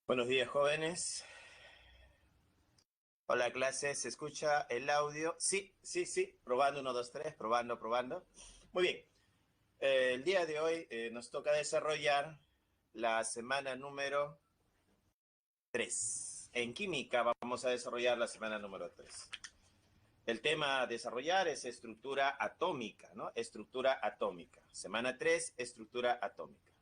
Buenos días, jóvenes. Hola, clase. ¿Se escucha el audio? Sí, sí, sí. Probando, uno, dos, tres. Probando, probando. Muy bien. El día de hoy nos toca desarrollar la semana número 3. En química vamos a desarrollar la semana número 3. El tema a desarrollar es estructura atómica, ¿no? Estructura atómica. Semana 3, estructura atómica.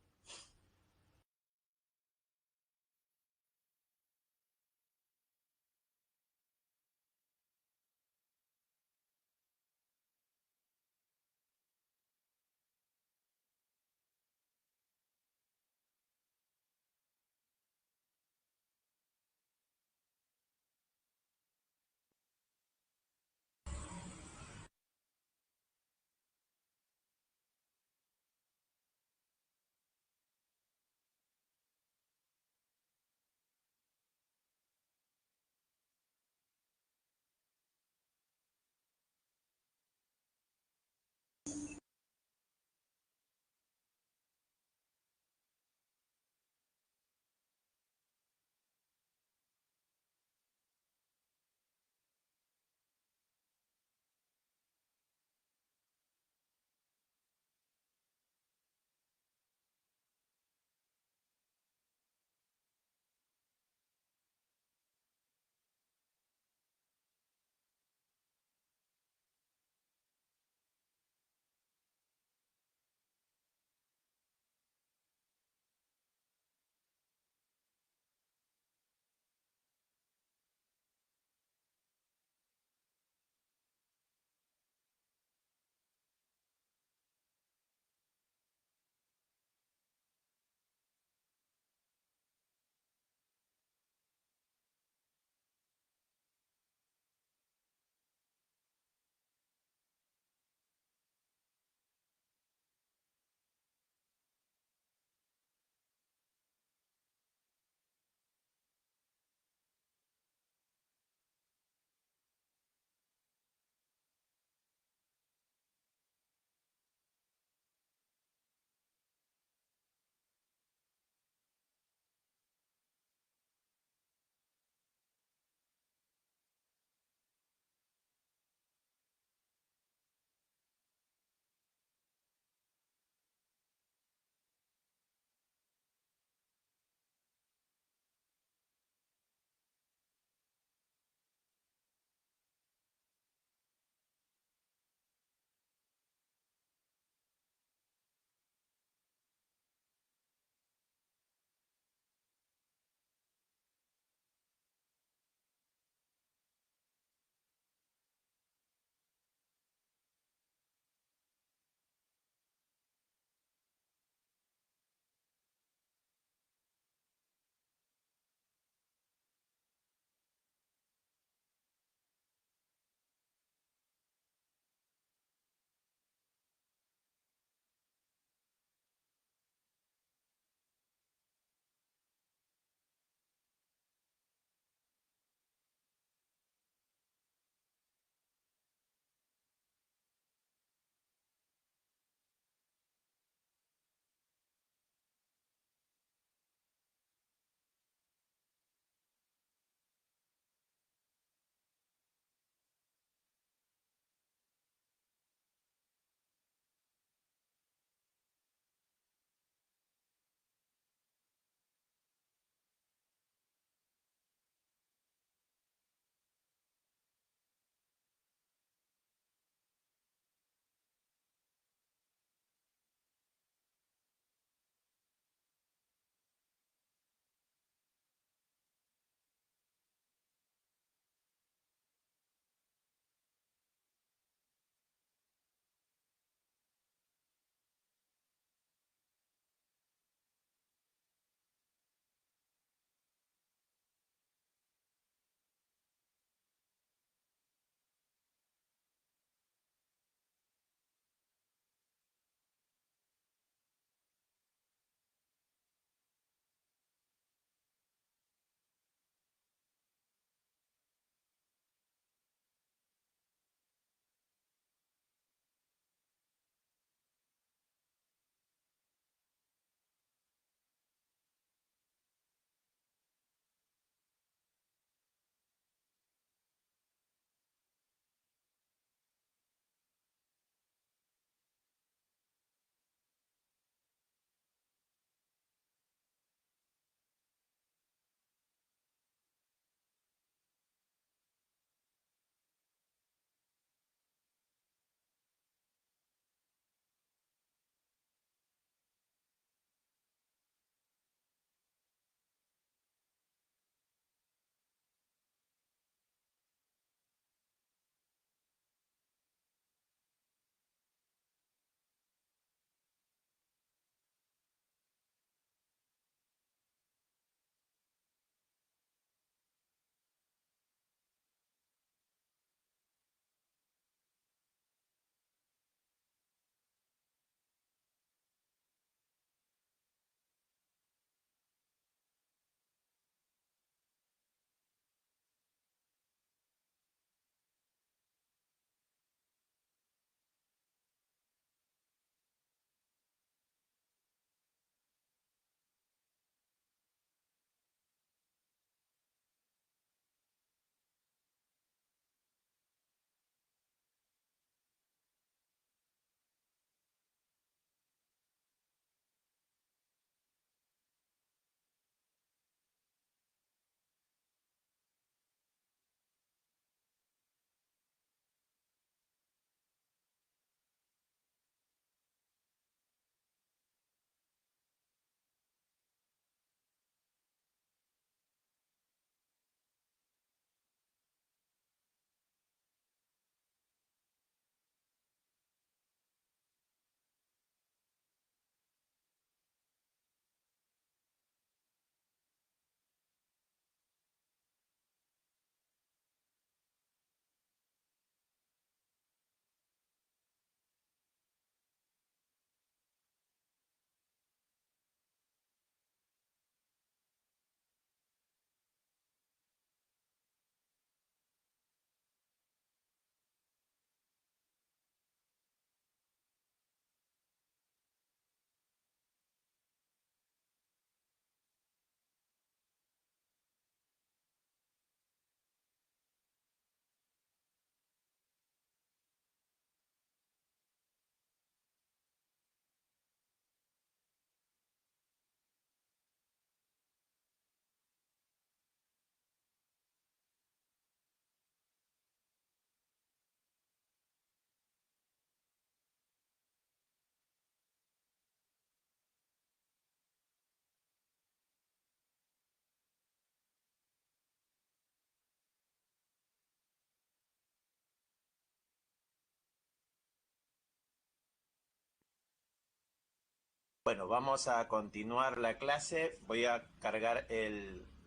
Bueno, vamos a continuar la clase. Voy a cargar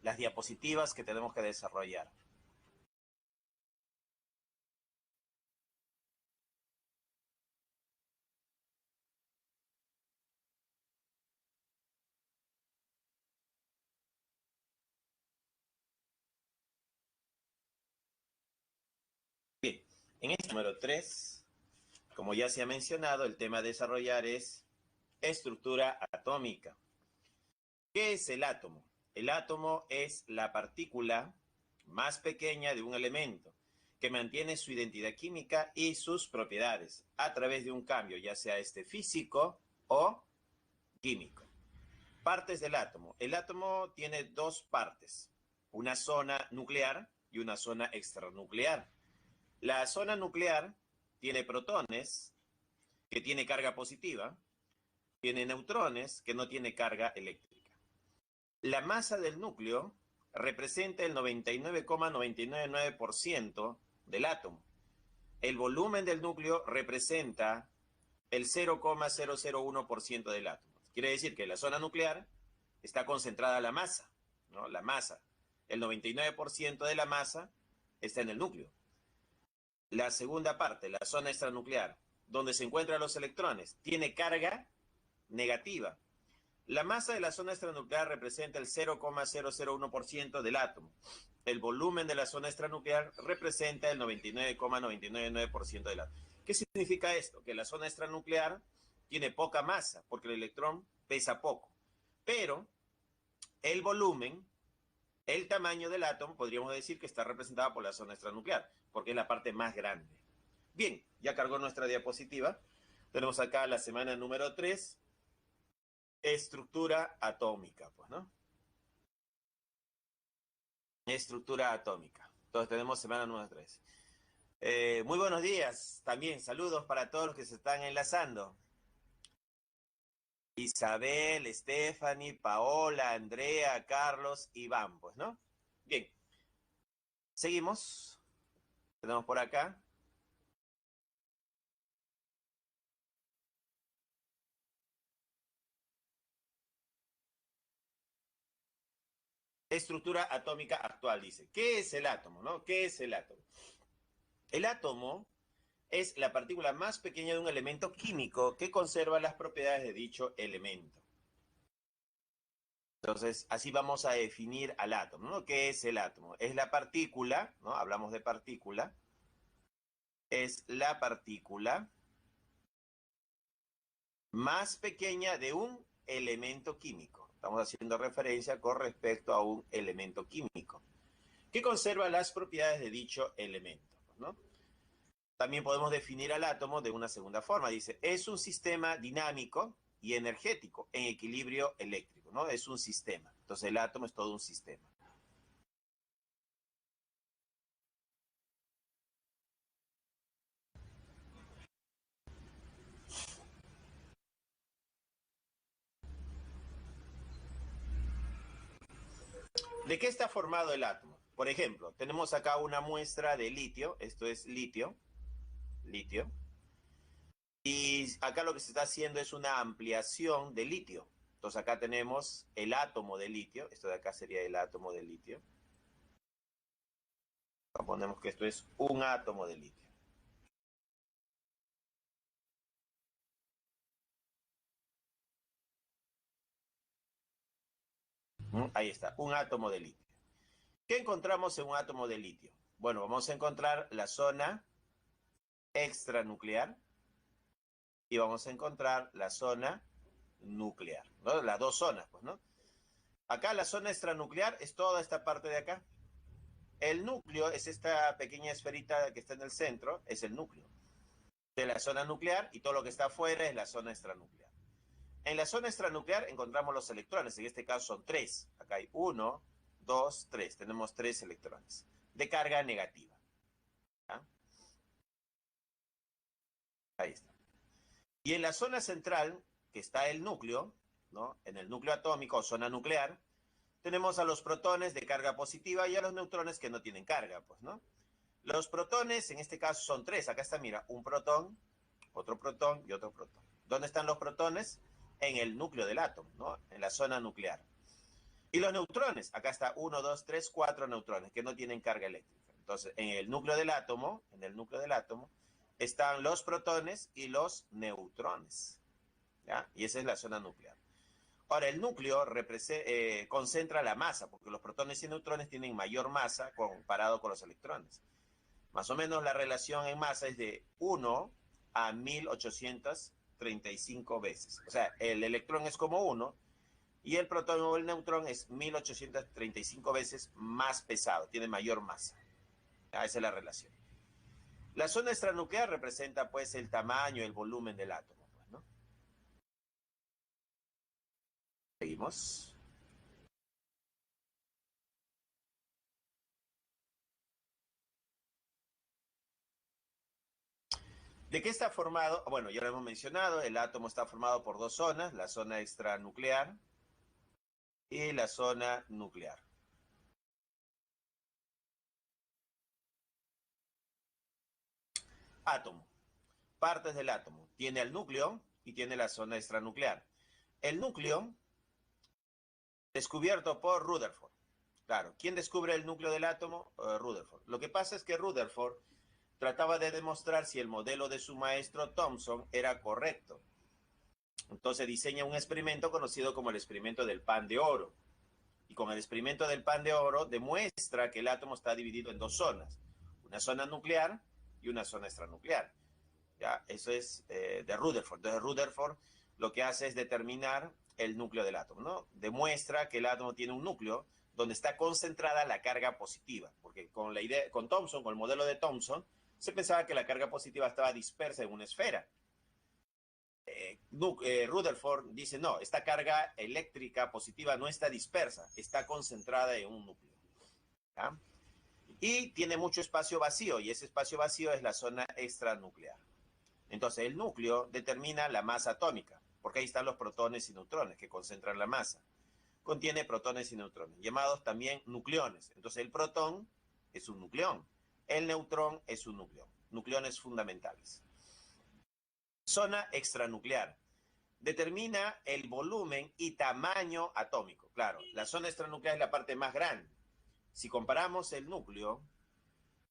las diapositivas que tenemos que desarrollar. Bien, en este número 3, como ya se ha mencionado, el tema a desarrollar es estructura atómica. ¿Qué es el átomo? El átomo es la partícula más pequeña de un elemento que mantiene su identidad química y sus propiedades a través de un cambio, ya sea físico o químico. Partes del átomo. El átomo tiene dos partes, una zona nuclear y una zona extranuclear. La zona nuclear tiene protones, que tiene carga positiva, tiene neutrones, que no tiene carga eléctrica. La masa del núcleo representa el 99,999% del átomo. El volumen del núcleo representa el 0,001% del átomo. Quiere decir que en la zona nuclear está concentrada la masa, ¿no? La masa. El 99% de la masa está en el núcleo. La segunda parte, la zona extranuclear, donde se encuentran los electrones, tiene carga negativa. La masa de la zona extranuclear representa el 0,001% del átomo. El volumen de la zona extranuclear representa el 99,999% del átomo. ¿Qué significa esto? Que la zona extranuclear tiene poca masa, porque el electrón pesa poco. Pero el volumen, el tamaño del átomo, podríamos decir que está representado por la zona extranuclear, porque es la parte más grande. Bien, ya cargó nuestra diapositiva. Tenemos acá la semana número 3, estructura atómica, pues, ¿no? Estructura atómica. Entonces tenemos semana número 3. Muy buenos días, también saludos para todos los que se están enlazando. Isabel, Stephanie, Paola, Andrea, Carlos, Iván, pues, ¿no? Bien, seguimos. Tenemos por acá. Estructura atómica actual, dice. ¿Qué es el átomo, no? ¿Qué es el átomo? El átomo es la partícula más pequeña de un elemento químico que conserva las propiedades de dicho elemento. Entonces, así vamos a definir al átomo, ¿no? ¿Qué es el átomo? Es la partícula, ¿no? Hablamos de partícula. Es la partícula más pequeña de un elemento químico. Estamos haciendo referencia con respecto a un elemento químico que conserva las propiedades de dicho elemento, ¿no? También podemos definir al átomo de una segunda forma. Dice, es un sistema dinámico y energético en equilibrio eléctrico, ¿no? Es un sistema. Entonces el átomo es todo un sistema. ¿De qué está formado el átomo? Por ejemplo, tenemos acá una muestra de litio. Esto es litio. Litio. Y acá lo que se está haciendo es una ampliación de litio. Entonces acá tenemos el átomo de litio. Esto de acá sería el átomo de litio. Ponemos que esto es un átomo de litio. Ahí está, un átomo de litio. ¿Qué encontramos en un átomo de litio? Bueno, vamos a encontrar la zona extranuclear y vamos a encontrar la zona nuclear, ¿no? Las dos zonas, pues, ¿no? Acá la zona extranuclear es toda esta parte de acá. El núcleo es esta pequeña esferita que está en el centro, es el núcleo de la zona nuclear, y todo lo que está afuera es la zona extranuclear. En la zona extranuclear encontramos los electrones, en este caso son tres. Acá hay 1, 2, 3. Tenemos 3 electrones de carga negativa. ¿Ya? Ahí está. Y en la zona central, que está el núcleo, ¿no? En el núcleo atómico o zona nuclear, tenemos a los protones de carga positiva y a los neutrones que no tienen carga, pues, ¿no? Los protones, en este caso, son tres. Acá está, mira, un protón y otro protón. ¿Dónde están los protones? en el núcleo del átomo, ¿no? En la zona nuclear. Y los neutrones, acá está 1, 2, 3, 4 neutrones que no tienen carga eléctrica. Entonces, en el núcleo del átomo, están los protones y los neutrones, ¿ya? Y esa es la zona nuclear. Ahora, el núcleo concentra la masa, porque los protones y neutrones tienen mayor masa comparado con los electrones. Más o menos la relación en masa es de 1 a 1835 veces. O sea, el electrón es como 1 y el protón o el neutrón es 1835 veces más pesado, tiene mayor masa. Esa es la relación. La zona extranuclear representa pues el tamaño, el volumen del átomo, pues, ¿no? Seguimos. ¿De qué está formado? Bueno, ya lo hemos mencionado, el átomo está formado por dos zonas, la zona extranuclear y la zona nuclear. Átomo. Partes del átomo. Tiene el núcleo y tiene la zona extranuclear. El núcleo, descubierto por Rutherford. Claro, ¿quién descubre el núcleo del átomo? Rutherford. Lo que pasa es que Rutherford trataba de demostrar si el modelo de su maestro Thomson era correcto. Entonces diseña un experimento conocido como el experimento del pan de oro. Y con el experimento del pan de oro demuestra que el átomo está dividido en dos zonas, una zona nuclear y una zona extranuclear. ¿Ya? Eso es de Rutherford. Entonces Rutherford lo que hace es determinar el núcleo del átomo, ¿no? Demuestra que el átomo tiene un núcleo donde está concentrada la carga positiva, porque con Thomson, con el modelo de Thomson, se pensaba que la carga positiva estaba dispersa en una esfera. Rutherford dice, no, esta carga eléctrica positiva no está dispersa, está concentrada en un núcleo. ¿Ya? Y tiene mucho espacio vacío, y ese espacio vacío es la zona extranuclear. Entonces, el núcleo determina la masa atómica, porque ahí están los protones y neutrones que concentran la masa. Contiene protones y neutrones, llamados también nucleones. Entonces, el protón es un nucleón, el neutrón es un nucleón, nucleones fundamentales. Zona extranuclear. Determina el volumen y tamaño atómico. Claro, la zona extranuclear es la parte más grande. Si comparamos el núcleo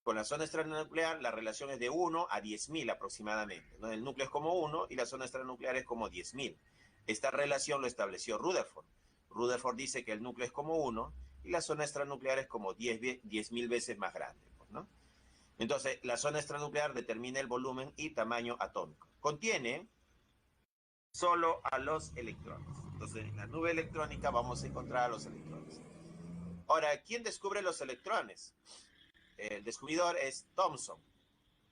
con la zona extranuclear, la relación es de 1 a 10.000 aproximadamente, ¿no? El núcleo es como 1 y la zona extranuclear es como 10.000. Esta relación lo estableció Rutherford. Rutherford dice que el núcleo es como 1 y la zona extranuclear es como 10.000 veces más grande, ¿no? Entonces, la zona extranuclear determina el volumen y tamaño atómico. Contiene solo a los electrones. Entonces, en la nube electrónica vamos a encontrar a los electrones. Ahora, ¿quién descubre los electrones? El descubridor es Thomson,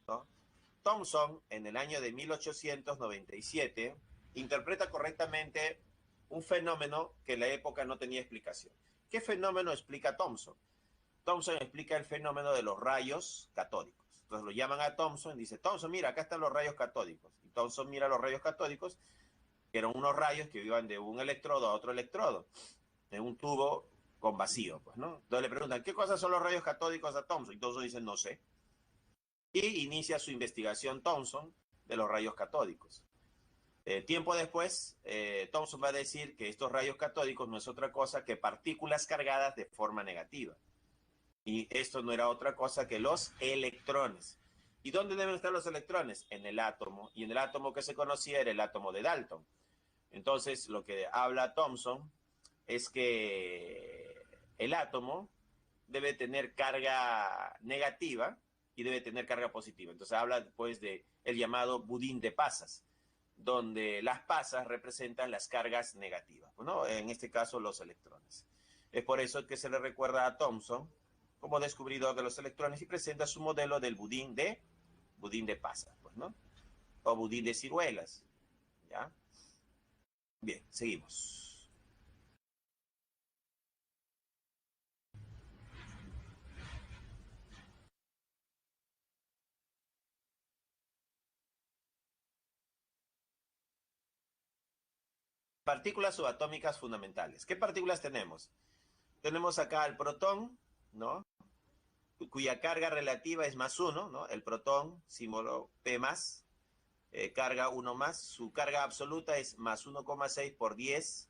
¿no? Thomson, en el año de 1897, interpreta correctamente un fenómeno que en la época no tenía explicación. ¿Qué fenómeno explica Thomson? Thomson explica el fenómeno de los rayos catódicos. Entonces lo llaman a Thomson y dice, Thomson, mira, acá están los rayos catódicos. Y Thomson mira los rayos catódicos, que eran unos rayos que iban de un electrodo a otro electrodo, en un tubo con vacío, pues, ¿no? Entonces le preguntan, ¿qué cosas son los rayos catódicos a Thomson? Y Thomson dice, no sé. Y inicia su investigación Thomson de los rayos catódicos. Tiempo después, Thomson va a decir que estos rayos catódicos no es otra cosa que partículas cargadas de forma negativa. Y esto no era otra cosa que los electrones. ¿Y dónde deben estar los electrones? En el átomo. Y en el átomo que se conocía era el átomo de Dalton. Entonces, lo que habla Thomson es que el átomo debe tener carga negativa y debe tener carga positiva. Entonces habla después de el llamado budín de pasas, donde las pasas representan las cargas negativas, ¿no? En este caso los electrones. Es por eso que se le recuerda a Thomson como descubridor de los electrones y presenta su modelo del budín de pasas, pues, ¿no? O budín de ciruelas, ¿ya? Bien, seguimos. Partículas subatómicas fundamentales. ¿Qué partículas tenemos? Tenemos acá el protón, ¿no? Cuya carga relativa es +1, ¿no? El protón, símbolo P+. carga 1 más, su carga absoluta es más 1,6 por 10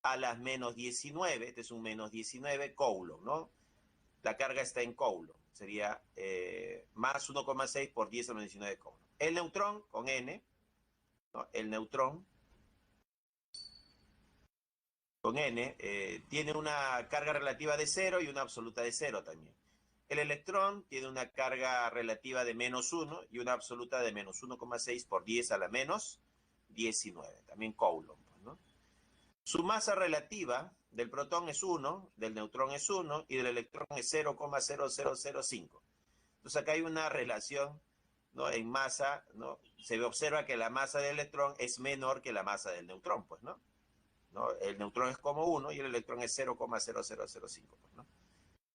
a las menos 19, este es un menos 19 coulomb, ¿no? La carga está en coulomb, sería más 1,6 por 10 a la menos 19 coulomb. El neutrón con N, ¿no? El neutrón con N tiene una carga relativa de 0 y una absoluta de 0 también. El electrón tiene una carga relativa de menos 1 y una absoluta de menos 1,6 por 10 a la menos 19, también coulomb, ¿no? Su masa relativa del protón es 1, del neutrón es 1 y del electrón es 0,0005. Entonces acá hay una relación, ¿no? En masa, ¿no? Se observa que la masa del electrón es menor que la masa del neutrón, pues, ¿no? ¿No? El neutrón es como 1 y el electrón es 0,0005, pues, ¿no?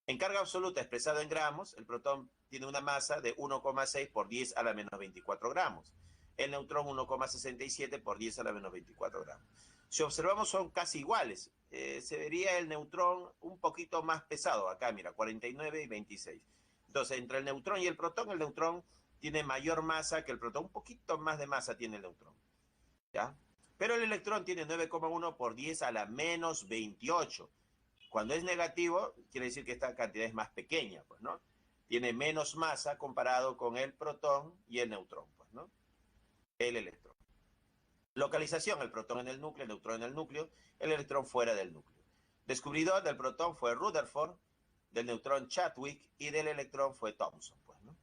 En carga absoluta expresado en gramos, el protón tiene una masa de 1,6 por 10 a la menos 24 gramos. El neutrón 1,67 por 10 a la menos 24 gramos. Si observamos son casi iguales. Se vería el neutrón un poquito más pesado. Acá, mira, 49 y 26. Entonces, entre el neutrón y el neutrón tiene mayor masa que el protón. Un poquito más de masa tiene el neutrón, ¿ya? Pero el electrón tiene 9,1 por 10 a la menos 28. Cuando es negativo, quiere decir que esta cantidad es más pequeña, pues, ¿no? Tiene menos masa comparado con el protón y el neutrón, pues, ¿no? El electrón. Localización, el protón en el núcleo, el neutrón en el núcleo, el electrón fuera del núcleo. Descubridor del protón fue Rutherford, del neutrón Chadwick y del electrón fue Thomson, pues, ¿no?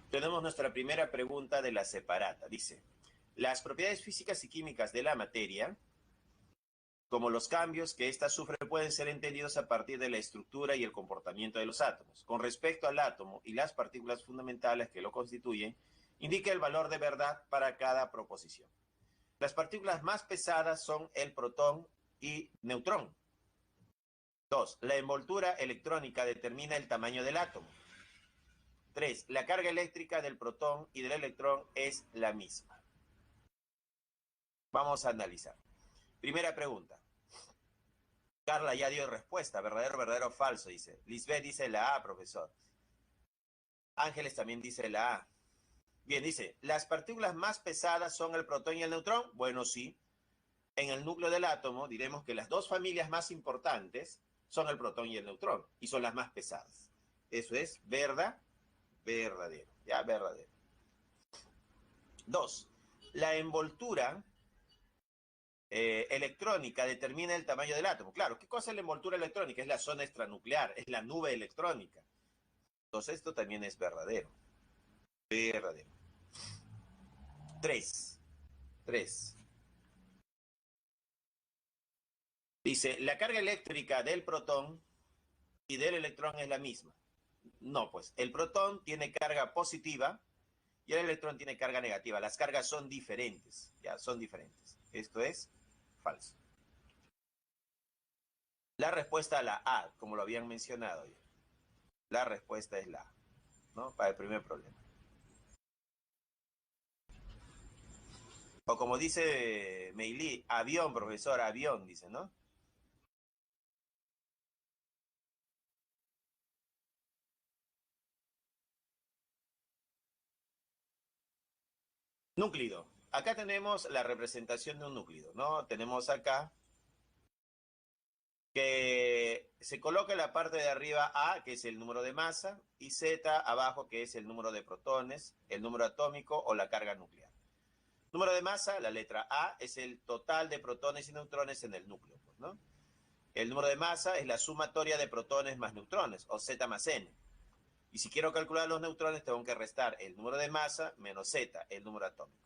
Tenemos nuestra primera pregunta de la separata. Dice, las propiedades físicas y químicas de la materia, como los cambios que ésta sufre, pueden ser entendidos a partir de la estructura y el comportamiento de los átomos. Con respecto al átomo y las partículas fundamentales que lo constituyen, indica el valor de verdad para cada proposición. Las partículas más pesadas son el protón y neutrón. 2. La envoltura electrónica determina el tamaño del átomo. 3. La carga eléctrica del protón y del electrón es la misma. Vamos a analizar. Primera pregunta. Carla ya dio respuesta, verdadero, verdadero, falso, dice. Lisbeth dice la A, profesor. Ángeles también dice la A. Bien, dice, ¿las partículas más pesadas son el protón y el neutrón? Bueno, sí. En el núcleo del átomo diremos que las dos familias más importantes son el protón y el neutrón, y son las más pesadas. Eso es verdadero, ya, verdadero. 2. La envoltura electrónica determina el tamaño del átomo. Claro, ¿qué cosa es la envoltura electrónica? Es la zona extranuclear, es la nube electrónica. Entonces esto también es verdadero. Verdadero. 3. 3. Dice, la carga eléctrica del protón y del electrón es la misma. No, pues el protón tiene carga positiva y el electrón tiene carga negativa. Las cargas son diferentes, ya, son diferentes. Esto es falso. La respuesta a la A, como lo habían mencionado ya. La respuesta es la A, ¿no? Para el primer problema. O como dice Meili, avión, profesor, avión, dice, ¿no? Núclido. Acá tenemos la representación de un núclido, ¿no? Tenemos acá que se coloca en la parte de arriba A, que es el número de masa, y Z abajo, que es el número de protones, el número atómico o la carga nuclear. Número de masa, la letra A, es el total de protones y neutrones en el núcleo, pues, ¿no? El número de masa es la sumatoria de protones más neutrones, o Z más N. Y si quiero calcular los neutrones, tengo que restar el número de masa menos Z, el número atómico.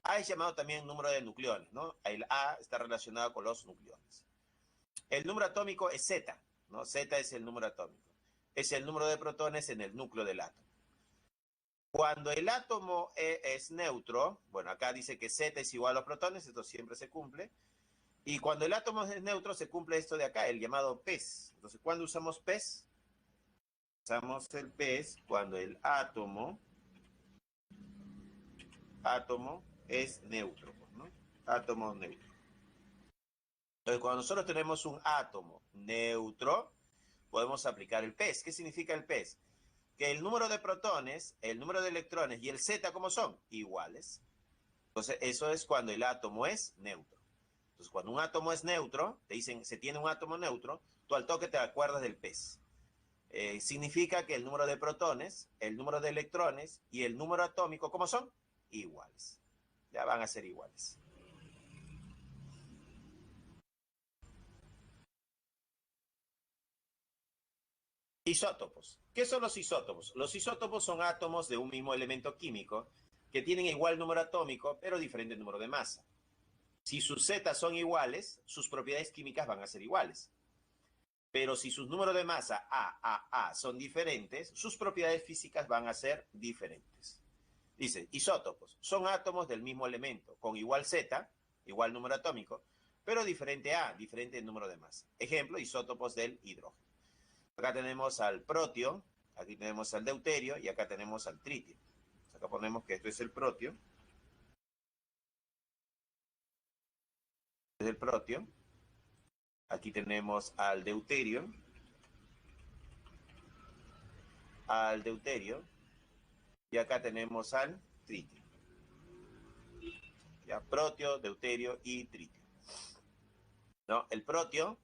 A es llamado también número de nucleones, ¿no? El A está relacionado con los nucleones. El número atómico es Z, ¿no? Z es el número atómico. Es el número de protones en el núcleo del átomo. Cuando el átomo es neutro, bueno, acá dice que Z es igual a los protones, esto siempre se cumple. Y cuando el átomo es neutro, se cumple esto de acá, el llamado PES. Entonces, ¿cuándo usamos PES? Usamos el PES cuando el átomo es neutro, ¿no? Átomo neutro. Entonces, cuando nosotros tenemos un átomo neutro, podemos aplicar el PES. ¿Qué significa el PES? Que el número de protones, el número de electrones y el Z, ¿cómo son? Iguales. Entonces, eso es cuando el átomo es neutro. Entonces, cuando un átomo es neutro, te dicen, se tiene un átomo neutro, tú al toque te acuerdas del PES. Significa que el número de protones, el número de electrones y el número atómico, ¿cómo son? Iguales. Ya van a ser iguales. Isótopos. ¿Qué son los isótopos? Los isótopos son átomos de un mismo elemento químico que tienen igual número atómico, pero diferente número de masa. Si sus zetas son iguales, sus propiedades químicas van a ser iguales. Pero si sus números de masa A son diferentes, sus propiedades físicas van a ser diferentes. Dice, isótopos son átomos del mismo elemento, con igual Z, igual número atómico, pero diferente A, diferente número de masa. Ejemplo, isótopos del hidrógeno. Acá tenemos al protio, aquí tenemos al deuterio y acá tenemos al tritio. Acá ponemos que esto es el protio. Este es el protio. Aquí tenemos al deuterio y acá tenemos al tritio. ¿Ya? Protio, deuterio y tritio. ¿No? El protio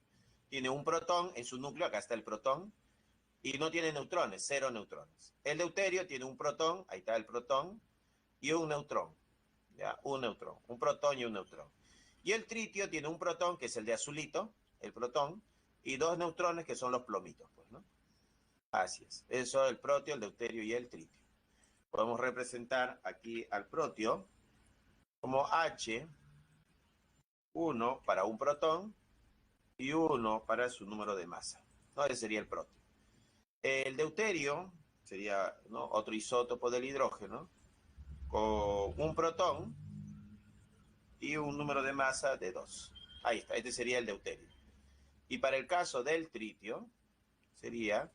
tiene un protón en su núcleo, acá está el protón, y no tiene neutrones, 0 neutrones. El deuterio tiene un protón, ahí está el protón, y un neutrón, ¿ya? Un neutrón, un protón y un neutrón. Y el tritio tiene un protón, que es el de azulito, el protón, y dos neutrones, que son los plomitos, pues, ¿no? Así es. Eso es el protio, el deuterio y el tritio. Podemos representar aquí al protio como H1 para un protón y 1 para su número de masa. ¿No? Ese sería el protio. El deuterio sería, ¿no?, otro isótopo del hidrógeno con un protón y un número de masa de 2. Ahí está, este sería el deuterio. Y para el caso del tritio sería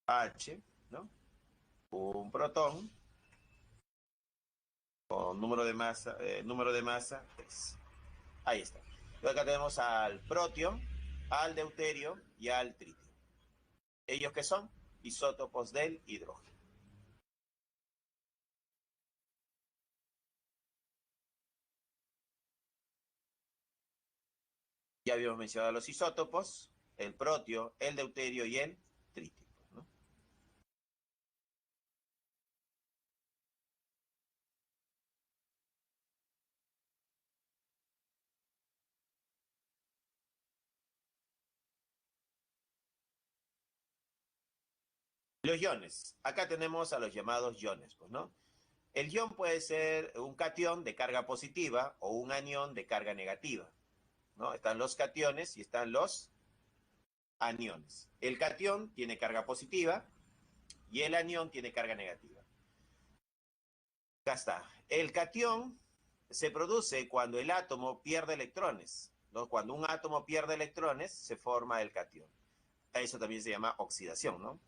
H, ¿no?, un protón con número de masa 3. Ahí está. Entonces acá tenemos al protio, al deuterio y al tritio. ¿Ellos qué son? Isótopos del hidrógeno. Ya habíamos mencionado los isótopos, el protio, el deuterio y el tritio, ¿no? Los iones. Acá tenemos a los llamados iones, pues, ¿no? El ion puede ser un catión de carga positiva o un anión de carga negativa, ¿no? Están los cationes y están los aniones. El catión tiene carga positiva y el anión tiene carga negativa. Acá está. El catión se produce cuando el átomo pierde electrones, ¿no? Cuando un átomo pierde electrones, se forma el catión. Eso también se llama oxidación, ¿no?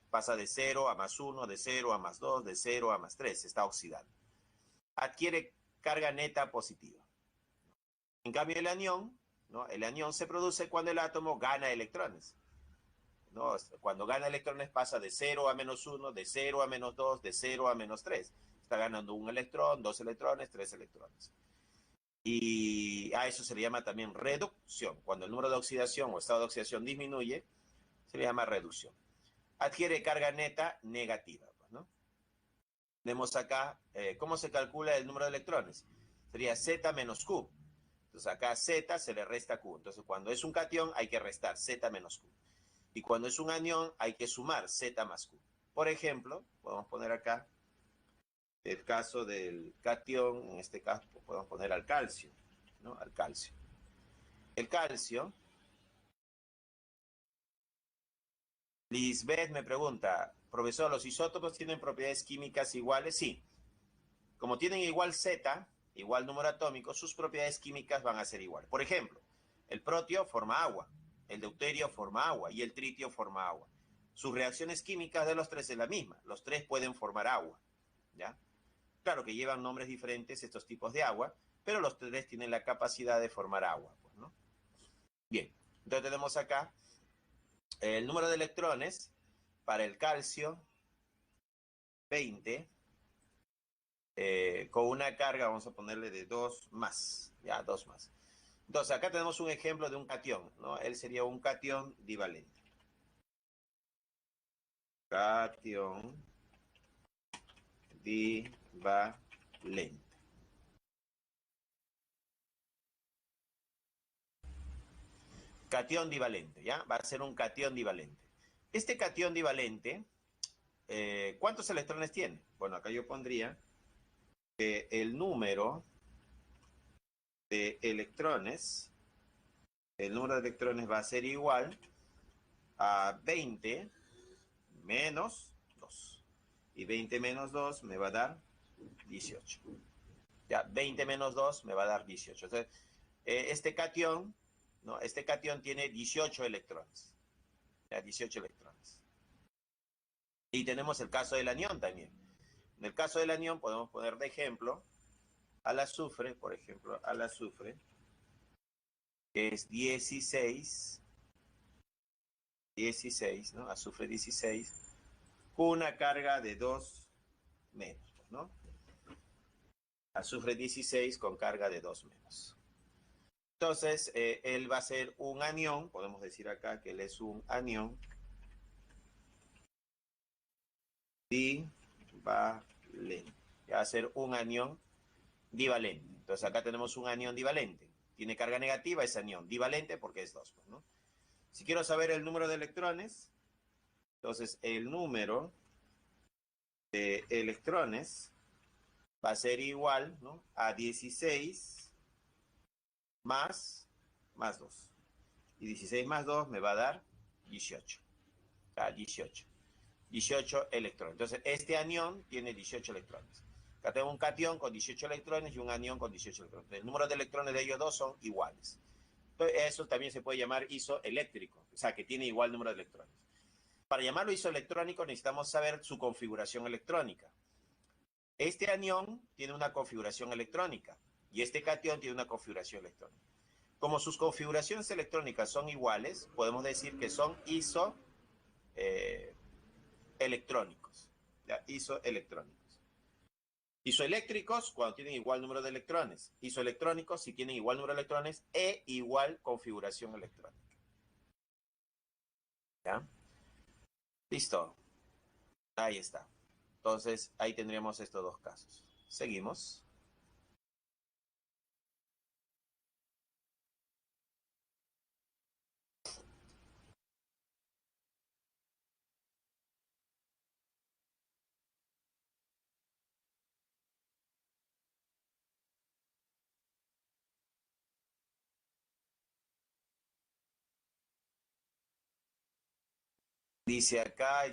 Pasa de 0 a más 1, de 0 a más 2, de 0 a más 3, se está oxidando. Adquiere carga neta positiva. En cambio, el anión, ¿no?, el anión se produce cuando el átomo gana electrones, ¿no? Cuando gana electrones pasa de 0 a menos 1, de 0 a menos 2, de 0 a menos 3. Está ganando un electrón, dos electrones, tres electrones. Y a eso se le llama también reducción. Cuando el número de oxidación o estado de oxidación disminuye, se le llama reducción. Adquiere carga neta negativa, ¿no? Tenemos acá, ¿cómo se calcula el número de electrones? Sería Z menos Q. Entonces acá Z se le resta Q. Entonces cuando es un catión hay que restar Z menos Q. Y cuando es un anión hay que sumar Z más Q. Por ejemplo, podemos poner acá el caso del catión, en este caso podemos poner al calcio, ¿no? Al calcio. El calcio, Lisbeth me pregunta, profesor, ¿los isótopos tienen propiedades químicas iguales? Sí. Como tienen igual Z, igual número atómico, sus propiedades químicas van a ser iguales. Por ejemplo, el protio forma agua, el deuterio forma agua y el tritio forma agua. Sus reacciones químicas de los tres es la misma. Los tres pueden formar agua, ¿ya? Claro que llevan nombres diferentes estos tipos de agua, pero los tres tienen la capacidad de formar agua, pues, ¿no? Bien, entonces tenemos acá el número de electrones para el calcio, 20, con una carga, vamos a ponerle de 2 más, ya, 2 más. Entonces, acá tenemos un ejemplo de un catión, ¿no? Él sería un catión divalente. Catión divalente. Catión divalente, ¿ya? Va a ser un catión divalente. Este catión divalente, ¿cuántos electrones tiene? Bueno, acá yo pondría que el número de electrones, el número de electrones va a ser igual a 20 menos 2. Y 20 menos 2 me va a dar 18. Ya, 20 menos 2 me va a dar 18. Entonces, este catión, ¿no? Este catión tiene 18 electrones. Ya, 18 electrones. Y tenemos el caso del anión también. En el caso del anión podemos poner de ejemplo al azufre, por ejemplo, al azufre, que es 16, ¿no? Azufre 16, con una carga de 2 menos, ¿no? Azufre 16 con carga de 2 menos. Entonces, él va a ser un anión, podemos decir acá que él es un anión divalente. Va a ser un anión divalente. Entonces, acá tenemos un anión divalente. Tiene carga negativa, es anión. Divalente porque es 2, ¿no? Si quiero saber el número de electrones, entonces el número de electrones va a ser igual, ¿no?, a 16 más 2. Y 16 más 2 me va a dar 18. Ah, 18. 18 electrones. Entonces, este anión tiene 18 electrones. Acá tengo un catión con 18 electrones y un anión con 18 electrones. El número de electrones de ellos dos son iguales. Entonces, eso también se puede llamar isoeléctrico, o sea, que tiene igual número de electrones. Para llamarlo isoelectrónico necesitamos saber su configuración electrónica. Este anión tiene una configuración electrónica y este catión tiene una configuración electrónica. Como sus configuraciones electrónicas son iguales, podemos decir que son isoelectrónicos. Isoelectrónicos. Isoeléctricos cuando tienen igual número de electrones. Isoelectrónicos si tienen igual número de electrones e igual configuración electrónica. ¿Ya? Listo. Ahí está. Entonces, ahí tendríamos estos dos casos. Seguimos. Dice acá,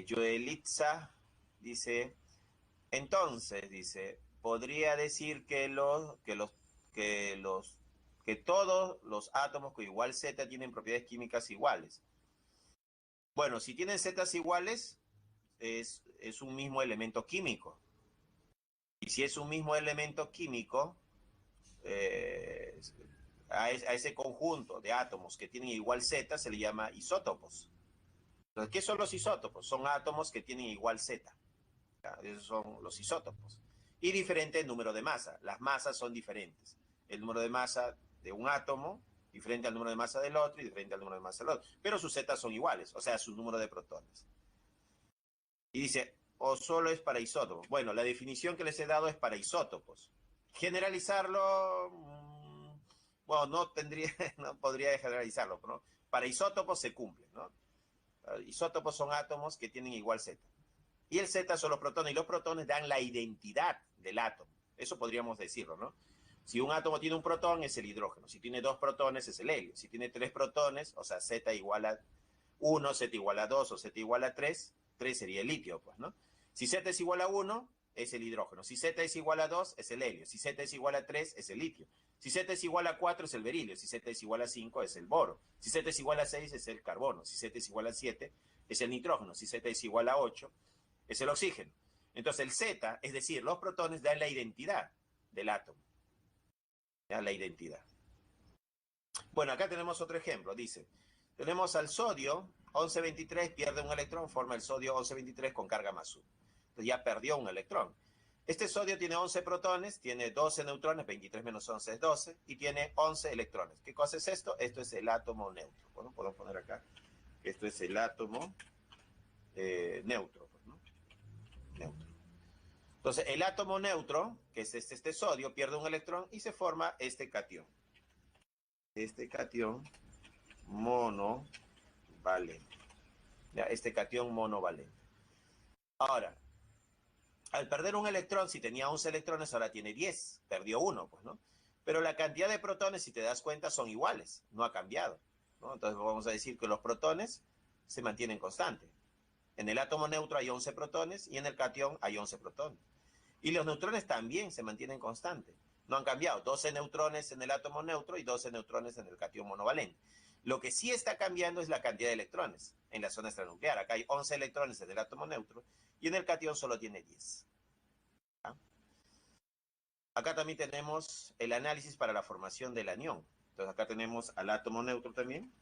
Joelitza, dice, entonces, dice, podría decir que todos los átomos con igual Z tienen propiedades químicas iguales. Bueno, si tienen Zetas iguales, es un mismo elemento químico. Y si es un mismo elemento químico, eh, a ese conjunto de átomos que tienen igual Z se le llama isótopos. Entonces, ¿qué son los isótopos? Son átomos que tienen igual Z. Esos son los isótopos. Y diferente número de masa. Las masas son diferentes. El número de masa de un átomo, diferente al número de masa del otro y diferente al número de masa del otro. Pero sus zetas son iguales, o sea, su número de protones. Y dice, o solo es para isótopos. Bueno, la definición que les he dado es para isótopos. Generalizarlo, bueno, no podría generalizarlo, ¿no? Para isótopos se cumple, ¿no? Isótopos son átomos que tienen igual Z. Y el Z son los protones, y los protones dan la identidad del átomo. Eso podríamos decirlo, ¿no? Si un átomo tiene un protón, es el hidrógeno. Si tiene dos protones, es el helio. Si tiene tres protones, o sea, Z igual a 1, Z igual a 2 o Z igual a 3, 3 sería el litio, pues, ¿no? Si Z es igual a 1, es el hidrógeno. Si Z es igual a 2, es el helio. Si Z es igual a 3, es el litio. Si Z es igual a 4, es el berilio. Si Z es igual a 5, es el boro. Si Z es igual a 6, es el carbono. Si Z es igual a 7, es el nitrógeno. Si Z es igual a 8, es el oxígeno. Entonces el Z, es decir, los protones dan la identidad del átomo. ¿Ya? La identidad. Bueno, acá tenemos otro ejemplo. Dice, tenemos al sodio 1123, pierde un electrón, forma el sodio 1123 con carga más 1. Entonces ya perdió un electrón. Este sodio tiene 11 protones, tiene 12 neutrones, 23 menos 11 es 12, y tiene 11 electrones. ¿Qué cosa es esto? Esto es el átomo neutro. Bueno, podemos poner acá que esto es el átomo neutro, pues, ¿no? Neutro. Entonces, el átomo neutro, que es este sodio, pierde un electrón y se forma este catión. Este catión monovalente. Ya, este catión monovalente. Ahora, al perder un electrón, si tenía 11 electrones, ahora tiene 10. Perdió uno, pues, ¿no? Pero la cantidad de protones, si te das cuenta, son iguales. No ha cambiado, ¿no? Entonces vamos a decir que los protones se mantienen constantes. En el átomo neutro hay 11 protones y en el catión hay 11 protones. Y los neutrones también se mantienen constantes. No han cambiado. 12 neutrones en el átomo neutro y 12 neutrones en el catión monovalente. Lo que sí está cambiando es la cantidad de electrones en la zona extranuclear. Acá hay 11 electrones en el átomo neutro y en el catión solo tiene 10. ¿Ah? Acá también tenemos el análisis para la formación del anión. Entonces acá tenemos al átomo neutro también.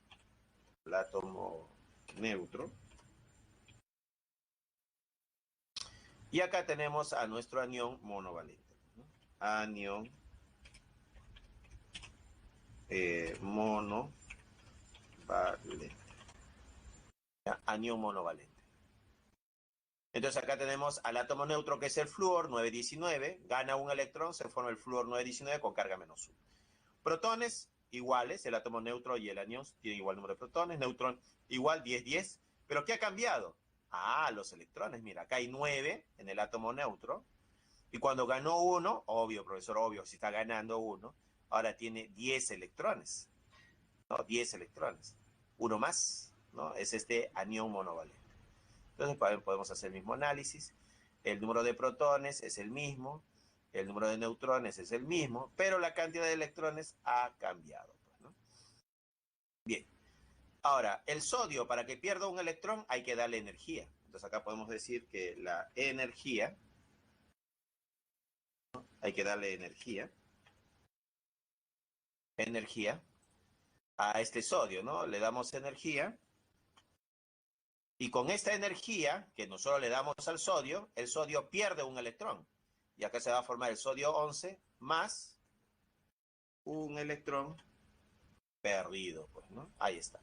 El átomo neutro. Y acá tenemos a nuestro anión monovalente, ¿no? Anión monovalente. Anión monovalente. Entonces acá tenemos al átomo neutro que es el flúor 919, gana un electrón, se forma el flúor 919 con carga menos 1. Protones iguales, el átomo neutro y el anión tienen igual número de protones, neutrón igual 10-10, pero ¿qué ha cambiado? Ah, los electrones, mira, acá hay 9 en el átomo neutro, y cuando ganó uno, obvio, profesor, obvio, si está ganando uno, ahora tiene 10 electrones, ¿no? 10 electrones, uno más, ¿no? Es este anión monovalente. Entonces podemos hacer el mismo análisis, el número de protones es el mismo, el número de neutrones es el mismo, pero la cantidad de electrones ha cambiado, pues, ¿no? Bien, ahora, el sodio, para que pierda un electrón, hay que darle energía. Entonces acá podemos decir que la energía, ¿no? Hay que darle energía a este sodio, ¿no? Le damos energía, y con esta energía que nosotros le damos al sodio, el sodio pierde un electrón. Y acá se va a formar el sodio 11 más un electrón perdido, pues, ¿no? Ahí está.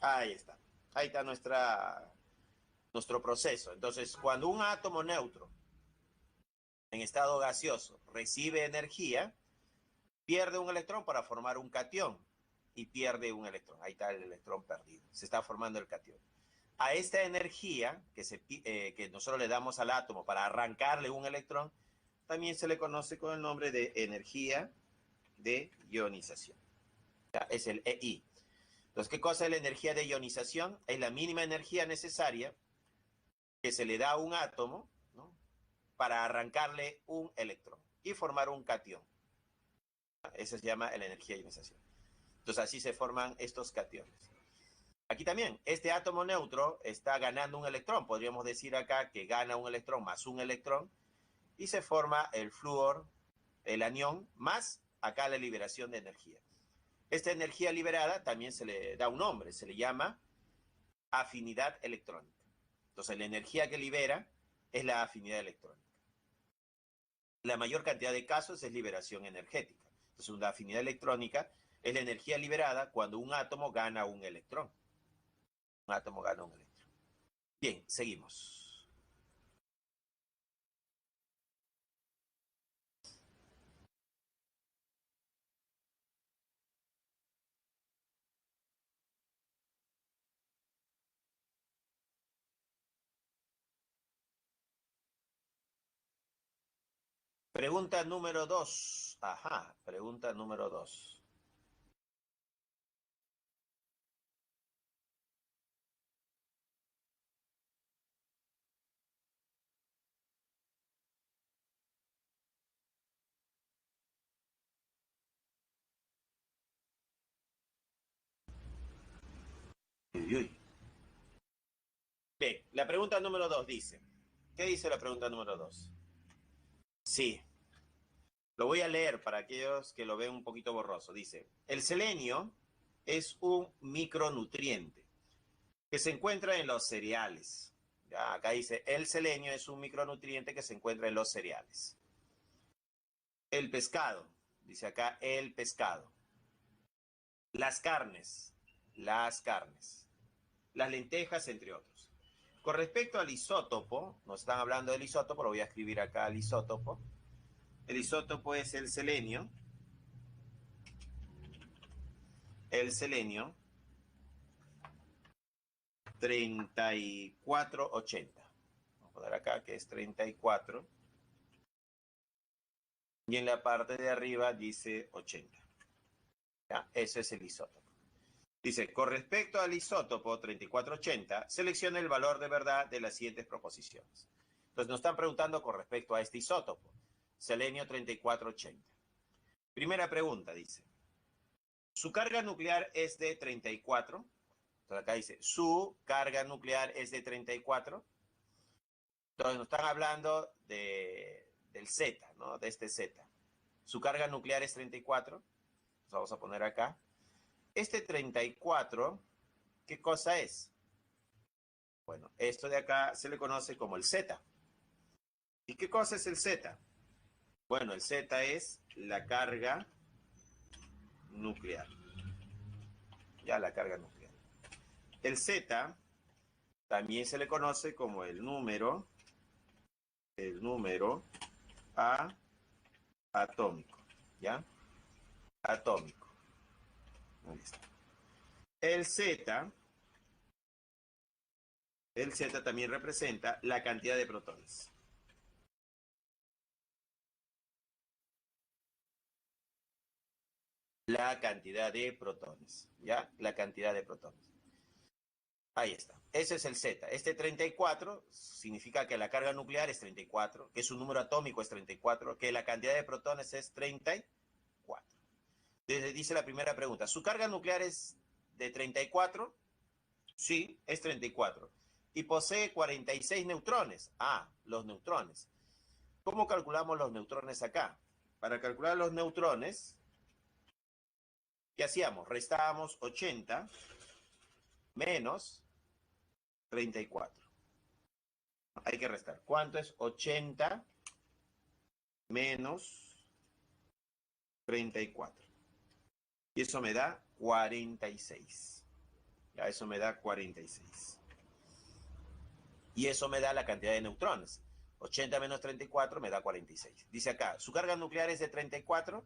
Ahí está. Ahí está nuestro proceso. Entonces, cuando un átomo neutro en estado gaseoso recibe energía, pierde un electrón para formar un catión y pierde un electrón. Ahí está el electrón perdido. Se está formando el catión. A esta energía que nosotros le damos al átomo para arrancarle un electrón, también se le conoce con el nombre de energía de ionización. Es el EI. Entonces, ¿qué cosa es la energía de ionización? Es la mínima energía necesaria que se le da a un átomo, ¿no? Para arrancarle un electrón y formar un catión. Eso se llama la energía de ionización. Entonces, así se forman estos cationes. Aquí también, este átomo neutro está ganando un electrón. Podríamos decir acá que gana un electrón más un electrón y se forma el flúor, el anión, más acá la liberación de energía. Esta energía liberada también se le da un nombre, se le llama afinidad electrónica. Entonces, la energía que libera es la afinidad electrónica. La mayor cantidad de casos es liberación energética. Entonces, una afinidad electrónica es la energía liberada cuando un átomo gana un electrón. Un átomo gana un electrón. Bien, seguimos. Pregunta número 2. Ajá, pregunta número 2. Uy, uy. Bien, la pregunta número 2 dice. ¿Qué dice la pregunta número 2? Sí, Lo voy a leer para aquellos que lo ven un poquito borroso. Dice, el selenio es un micronutriente que se encuentra en los cereales. Ya, acá dice, el selenio es un micronutriente que se encuentra en los cereales. El pescado, dice acá, el pescado. Las carnes, las lentejas, entre otros. Con respecto al isótopo, nos están hablando del isótopo, lo voy a escribir acá, el isótopo. El isótopo es el selenio. El selenio 3480. Vamos a poner acá que es 34. Y en la parte de arriba dice 80. ¿Ya? Ese es el isótopo. Dice, con respecto al isótopo 3480, selecciona el valor de verdad de las siguientes proposiciones. Entonces nos están preguntando con respecto a este isótopo, selenio 3480. Primera pregunta, dice, su carga nuclear es de 34. Entonces acá dice, su carga nuclear es de 34. Entonces nos están hablando del Z, ¿no? De este Z. Su carga nuclear es 34. Entonces vamos a poner acá. Este 34, ¿qué cosa es? Bueno, esto de acá se le conoce como el Z. ¿Y qué cosa es el Z? Bueno, el Z es la carga nuclear. Ya, la carga nuclear. El Z también se le conoce como el número atómico. ¿Ya? Atómico. Ahí está. El Z también representa la cantidad de protones. La cantidad de protones, ¿ya? La cantidad de protones. Ahí está. Ese es el Z. Este 34 significa que la carga nuclear es 34, que su número atómico es 34, que la cantidad de protones es 34. Entonces dice la primera pregunta, ¿su carga nuclear es de 34? Sí, es 34. Y posee 46 neutrones. Ah, los neutrones. ¿Cómo calculamos los neutrones acá? Para calcular los neutrones, ¿qué hacíamos? Restábamos 80 menos 34. Hay que restar. ¿Cuánto es 80 menos 34? Y eso me da 46. Ya, eso me da 46. Y eso me da la cantidad de neutrones. 80 menos 34 me da 46. Dice acá, ¿su carga nuclear es de 34?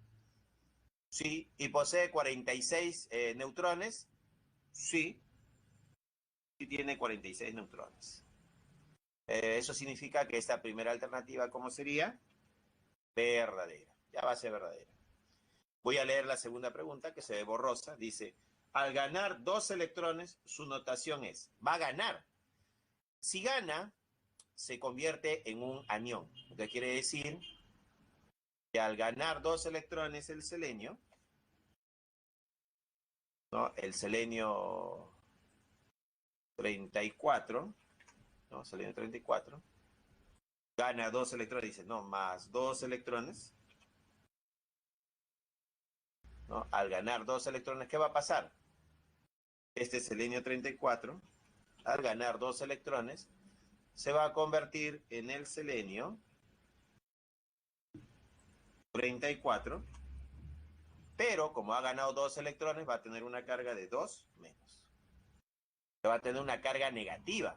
Sí. ¿Y posee 46 neutrones? Sí. Sí tiene 46 neutrones. Eso significa que esta primera alternativa, ¿cómo sería? Verdadera. Ya va a ser verdadera. Voy a leer la segunda pregunta, que se ve borrosa. Dice, al ganar 2 electrones, su notación es, va a ganar. Si gana, se convierte en un anión. Lo que quiere decir que al ganar 2 electrones el selenio, ¿no? El selenio 34, ¿no? Selenio 34, gana 2 electrones, dice, no, más 2 electrones, ¿no? Al ganar 2 electrones, ¿qué va a pasar? Este selenio 34, al ganar 2 electrones, se va a convertir en el selenio 34, pero como ha ganado 2 electrones, va a tener una carga de 2 menos. Va a tener una carga negativa.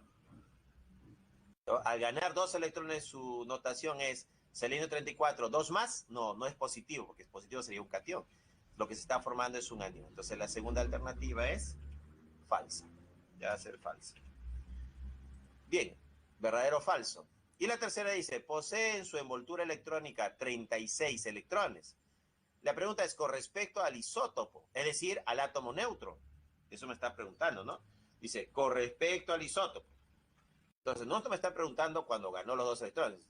Al ganar 2 electrones, su notación es selenio 34, 2 más, no es positivo, porque es positivo sería un catión. Lo que se está formando es un anión. Entonces la segunda alternativa es falsa. Ya va a ser falsa. Bien, verdadero o falso. Y la tercera dice, posee en su envoltura electrónica 36 electrones. La pregunta es con respecto al isótopo, es decir, al átomo neutro. Eso me está preguntando, ¿no? Dice, con respecto al isótopo. Entonces, no me está preguntando cuando ganó los 2 electrones,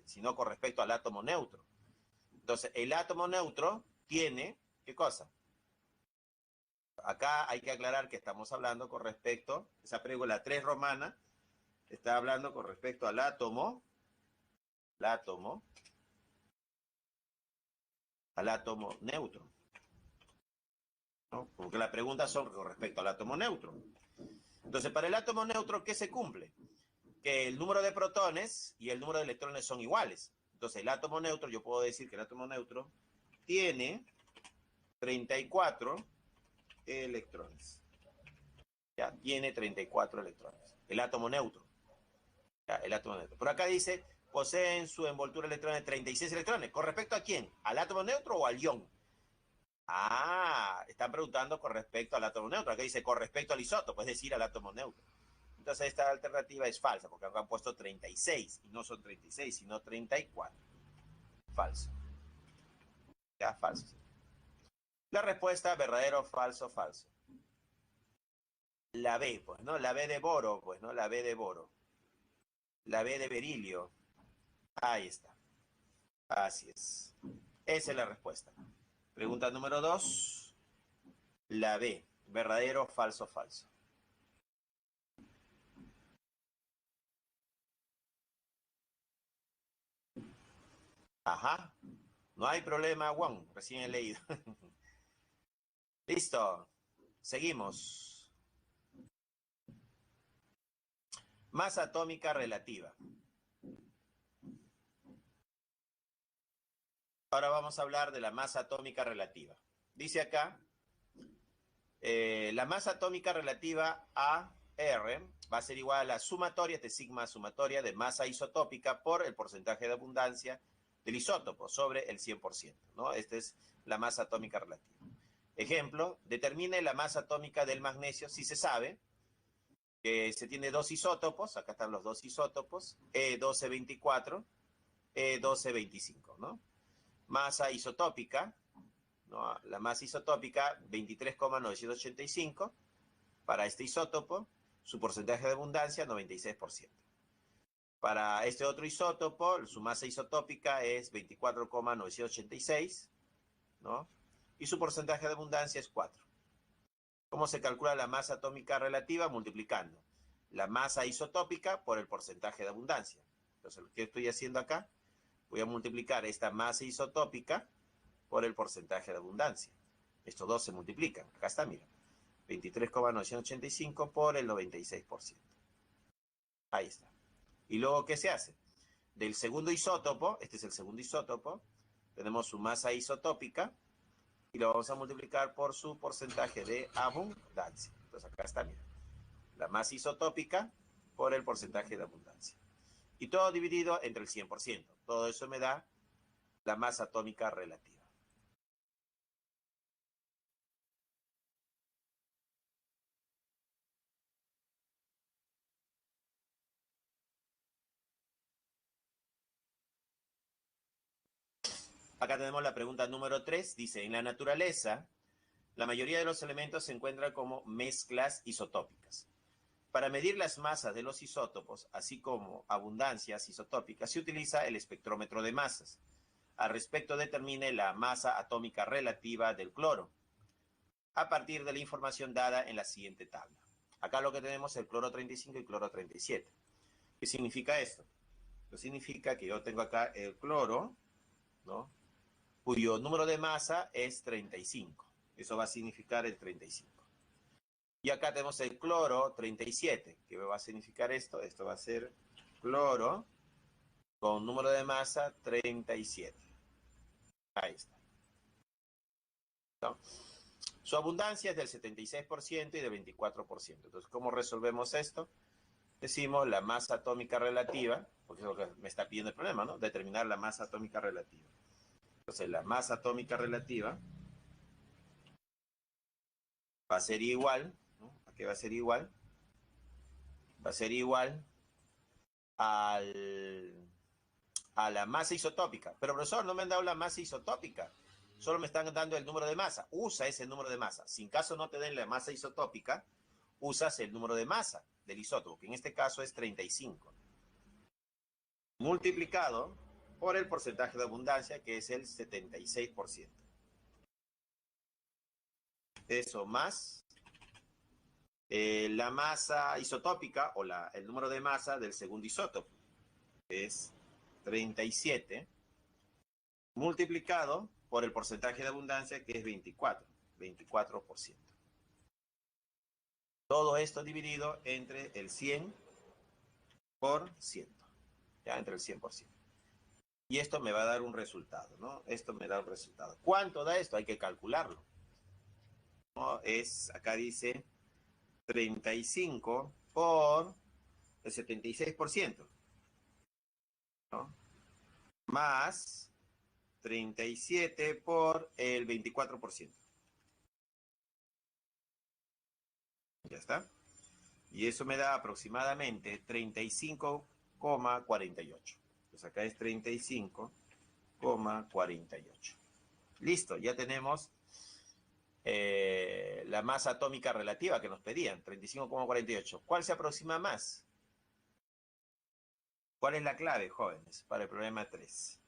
sino con respecto al átomo neutro. Entonces, el átomo neutro tiene, ¿qué cosa? Acá hay que aclarar que estamos hablando con respecto, esa pregunta 3 romana, está hablando con respecto al átomo al átomo neutro, ¿no? Porque las preguntas son con respecto al átomo neutro. Entonces, para el átomo neutro, ¿qué se cumple? Que el número de protones y el número de electrones son iguales. Entonces, el átomo neutro, yo puedo decir que el átomo neutro tiene 34 electrones. Ya, tiene 34 electrones. El átomo neutro. Ya, el átomo neutro. Por acá dice, posee en su envoltura electrones 36 electrones. ¿Con respecto a quién? ¿Al átomo neutro o al ion? Ah, están preguntando con respecto al átomo neutro. Acá dice con respecto al isótopo, es decir, al átomo neutro. Entonces esta alternativa es falsa, porque acá han puesto 36, y no son 36, sino 34. Falso. Ya, falso. La respuesta, verdadero, falso, falso. La B, pues, ¿no? La B de boro, pues, ¿no? La B de boro. La B de berilio. Ahí está. Así es. Esa es la respuesta. Pregunta número 2. La B. Verdadero, falso, falso. Ajá. No hay problema, Juan. Recién he leído. Listo. Seguimos. Masa atómica relativa. Ahora vamos a hablar de la masa atómica relativa. Dice acá, la masa atómica relativa a R va a ser igual a la sumatoria, sigma sumatoria de masa isotópica por el porcentaje de abundancia del isótopo sobre el 100%, ¿no? Esta es la masa atómica relativa. Ejemplo, determine la masa atómica del magnesio si se sabe que se tiene dos isótopos, acá están los dos isótopos, E1224, E1225, ¿no? Masa isotópica, ¿no? La masa isotópica 23,985 para este isótopo, su porcentaje de abundancia 96%. Para este otro isótopo, su masa isotópica es 24,986, ¿no? Y su porcentaje de abundancia es 4. ¿Cómo se calcula la masa atómica relativa? Multiplicando la masa isotópica por el porcentaje de abundancia. Entonces, lo que estoy haciendo acá, voy a multiplicar esta masa isotópica por el porcentaje de abundancia. Estos dos se multiplican. Acá está, mira. 23,985 por el 96%. Ahí está. ¿Y luego qué se hace? Del segundo isótopo, este es el segundo isótopo, tenemos su masa isotópica y lo vamos a multiplicar por su porcentaje de abundancia. Entonces acá está, mira. La masa isotópica por el porcentaje de abundancia. Y todo dividido entre el 100%. Todo eso me da la masa atómica relativa. Acá tenemos la pregunta número 3. Dice, en la naturaleza, la mayoría de los elementos se encuentran como mezclas isotópicas. Para medir las masas de los isótopos, así como abundancias isotópicas, se utiliza el espectrómetro de masas. Al respecto, determine la masa atómica relativa del cloro a partir de la información dada en la siguiente tabla. Acá lo que tenemos es el cloro 35 y cloro 37. ¿Qué significa esto? Esto significa que yo tengo acá el cloro, ¿no?, cuyo número de masa es 35. Eso va a significar el 35. Y acá tenemos el cloro 37. ¿Qué va a significar esto? Esto va a ser cloro con número de masa 37. Ahí está. ¿No? Su abundancia es del 76% y del 24%. Entonces, ¿cómo resolvemos esto? Decimos la masa atómica relativa, porque es lo que me está pidiendo el problema, ¿no? Determinar la masa atómica relativa. Entonces, la masa atómica relativa va a ser igual, ¿no? ¿A qué va a ser igual? Va a ser igual a la masa isotópica. Pero, profesor, no me han dado la masa isotópica. Solo me están dando el número de masa. Usa ese número de masa. Si en caso no te den la masa isotópica, usas el número de masa del isótopo, que en este caso es 35. Multiplicado por el porcentaje de abundancia, que es el 76%. Eso más la masa isotópica o el número de masa del segundo isótopo, que es 37, multiplicado por el porcentaje de abundancia, que es 24%. Todo esto dividido entre el 100%, ya entre el 100%. Y esto me va a dar un resultado, ¿no? Esto me da un resultado. ¿Cuánto da esto? Hay que calcularlo, ¿no? Acá dice 35 por el 76%, ¿no? Más 37 por el 24%. Ya está. Y eso me da aproximadamente 35,48. Pues acá es 35,48. Listo, ya tenemos la masa atómica relativa que nos pedían, 35,48. ¿Cuál se aproxima más? ¿Cuál es la clave, jóvenes, para el problema 3?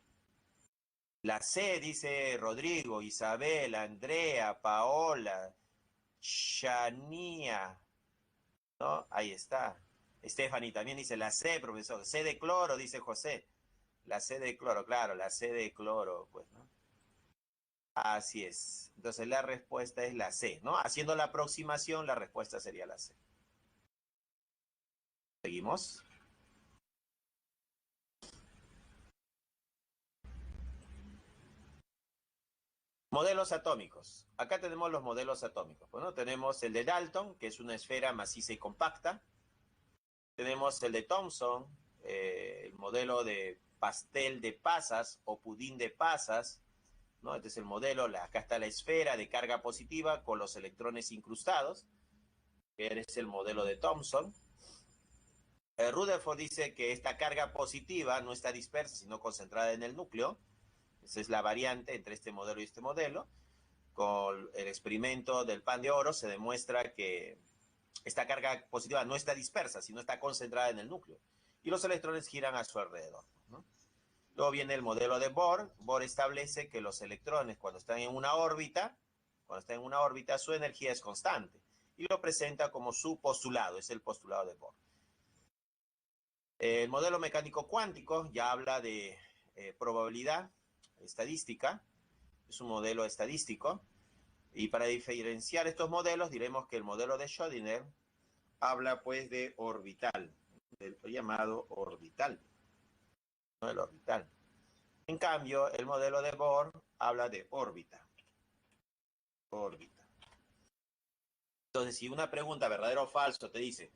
La C, dice Rodrigo, Isabel, Andrea, Paola, Shania, ¿no? Ahí está. Stephanie también dice la C, profesor. C de cloro, dice José. La C de cloro, claro, la C de cloro, pues, ¿no? Así es. Entonces la respuesta es la C, ¿no? Haciendo la aproximación, la respuesta sería la C. ¿Seguimos? Modelos atómicos. Acá tenemos los modelos atómicos. Bueno, tenemos el de Dalton, que es una esfera maciza y compacta. Tenemos el de Thomson, el modelo de pastel de pasas o pudín de pasas, ¿no? Este es el modelo, acá está la esfera de carga positiva con los electrones incrustados, que es el modelo de Thomson. Rutherford dice que esta carga positiva no está dispersa, sino concentrada en el núcleo. Esa es la variante entre este modelo y este modelo. Con el experimento del pan de oro se demuestra que esta carga positiva no está dispersa, sino está concentrada en el núcleo. Y los electrones giran a su alrededor, ¿no? Luego viene el modelo de Bohr. Bohr establece que los electrones, cuando están en una órbita, su energía es constante. Y lo presenta como su postulado, es el postulado de Bohr. El modelo mecánico cuántico ya habla de probabilidad estadística, es un modelo estadístico, y para diferenciar estos modelos diremos que el modelo de Schrödinger habla pues de orbital, del llamado orbital, ¿no? El orbital. En cambio, el modelo de Bohr habla de órbita. Órbita. Entonces, si una pregunta verdadero o falso te dice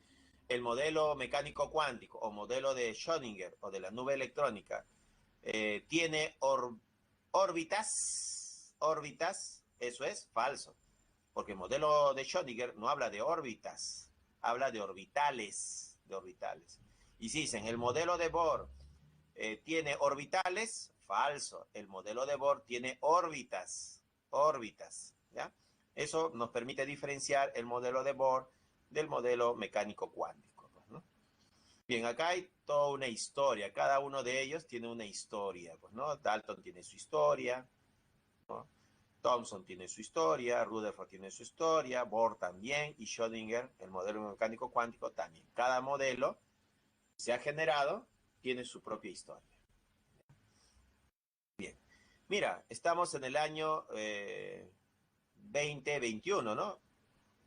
el modelo mecánico cuántico o modelo de Schrödinger o de la nube electrónica tiene órbitas, eso es falso, porque el modelo de Schrödinger no habla de órbitas, habla de orbitales, Y si dicen el modelo de Bohr tiene orbitales, falso, el modelo de Bohr tiene órbitas, ¿ya? Eso nos permite diferenciar el modelo de Bohr del modelo mecánico cuántico, ¿no? Bien, acá hay toda una historia, cada uno de ellos tiene una historia, pues, ¿no? Dalton tiene su historia, ¿no? Thomson tiene su historia, Rutherford tiene su historia, Bohr también, y Schrödinger, el modelo mecánico cuántico, también. Cada modelo se ha generado, tiene su propia historia. Bien, mira, estamos en el año 2021, ¿no?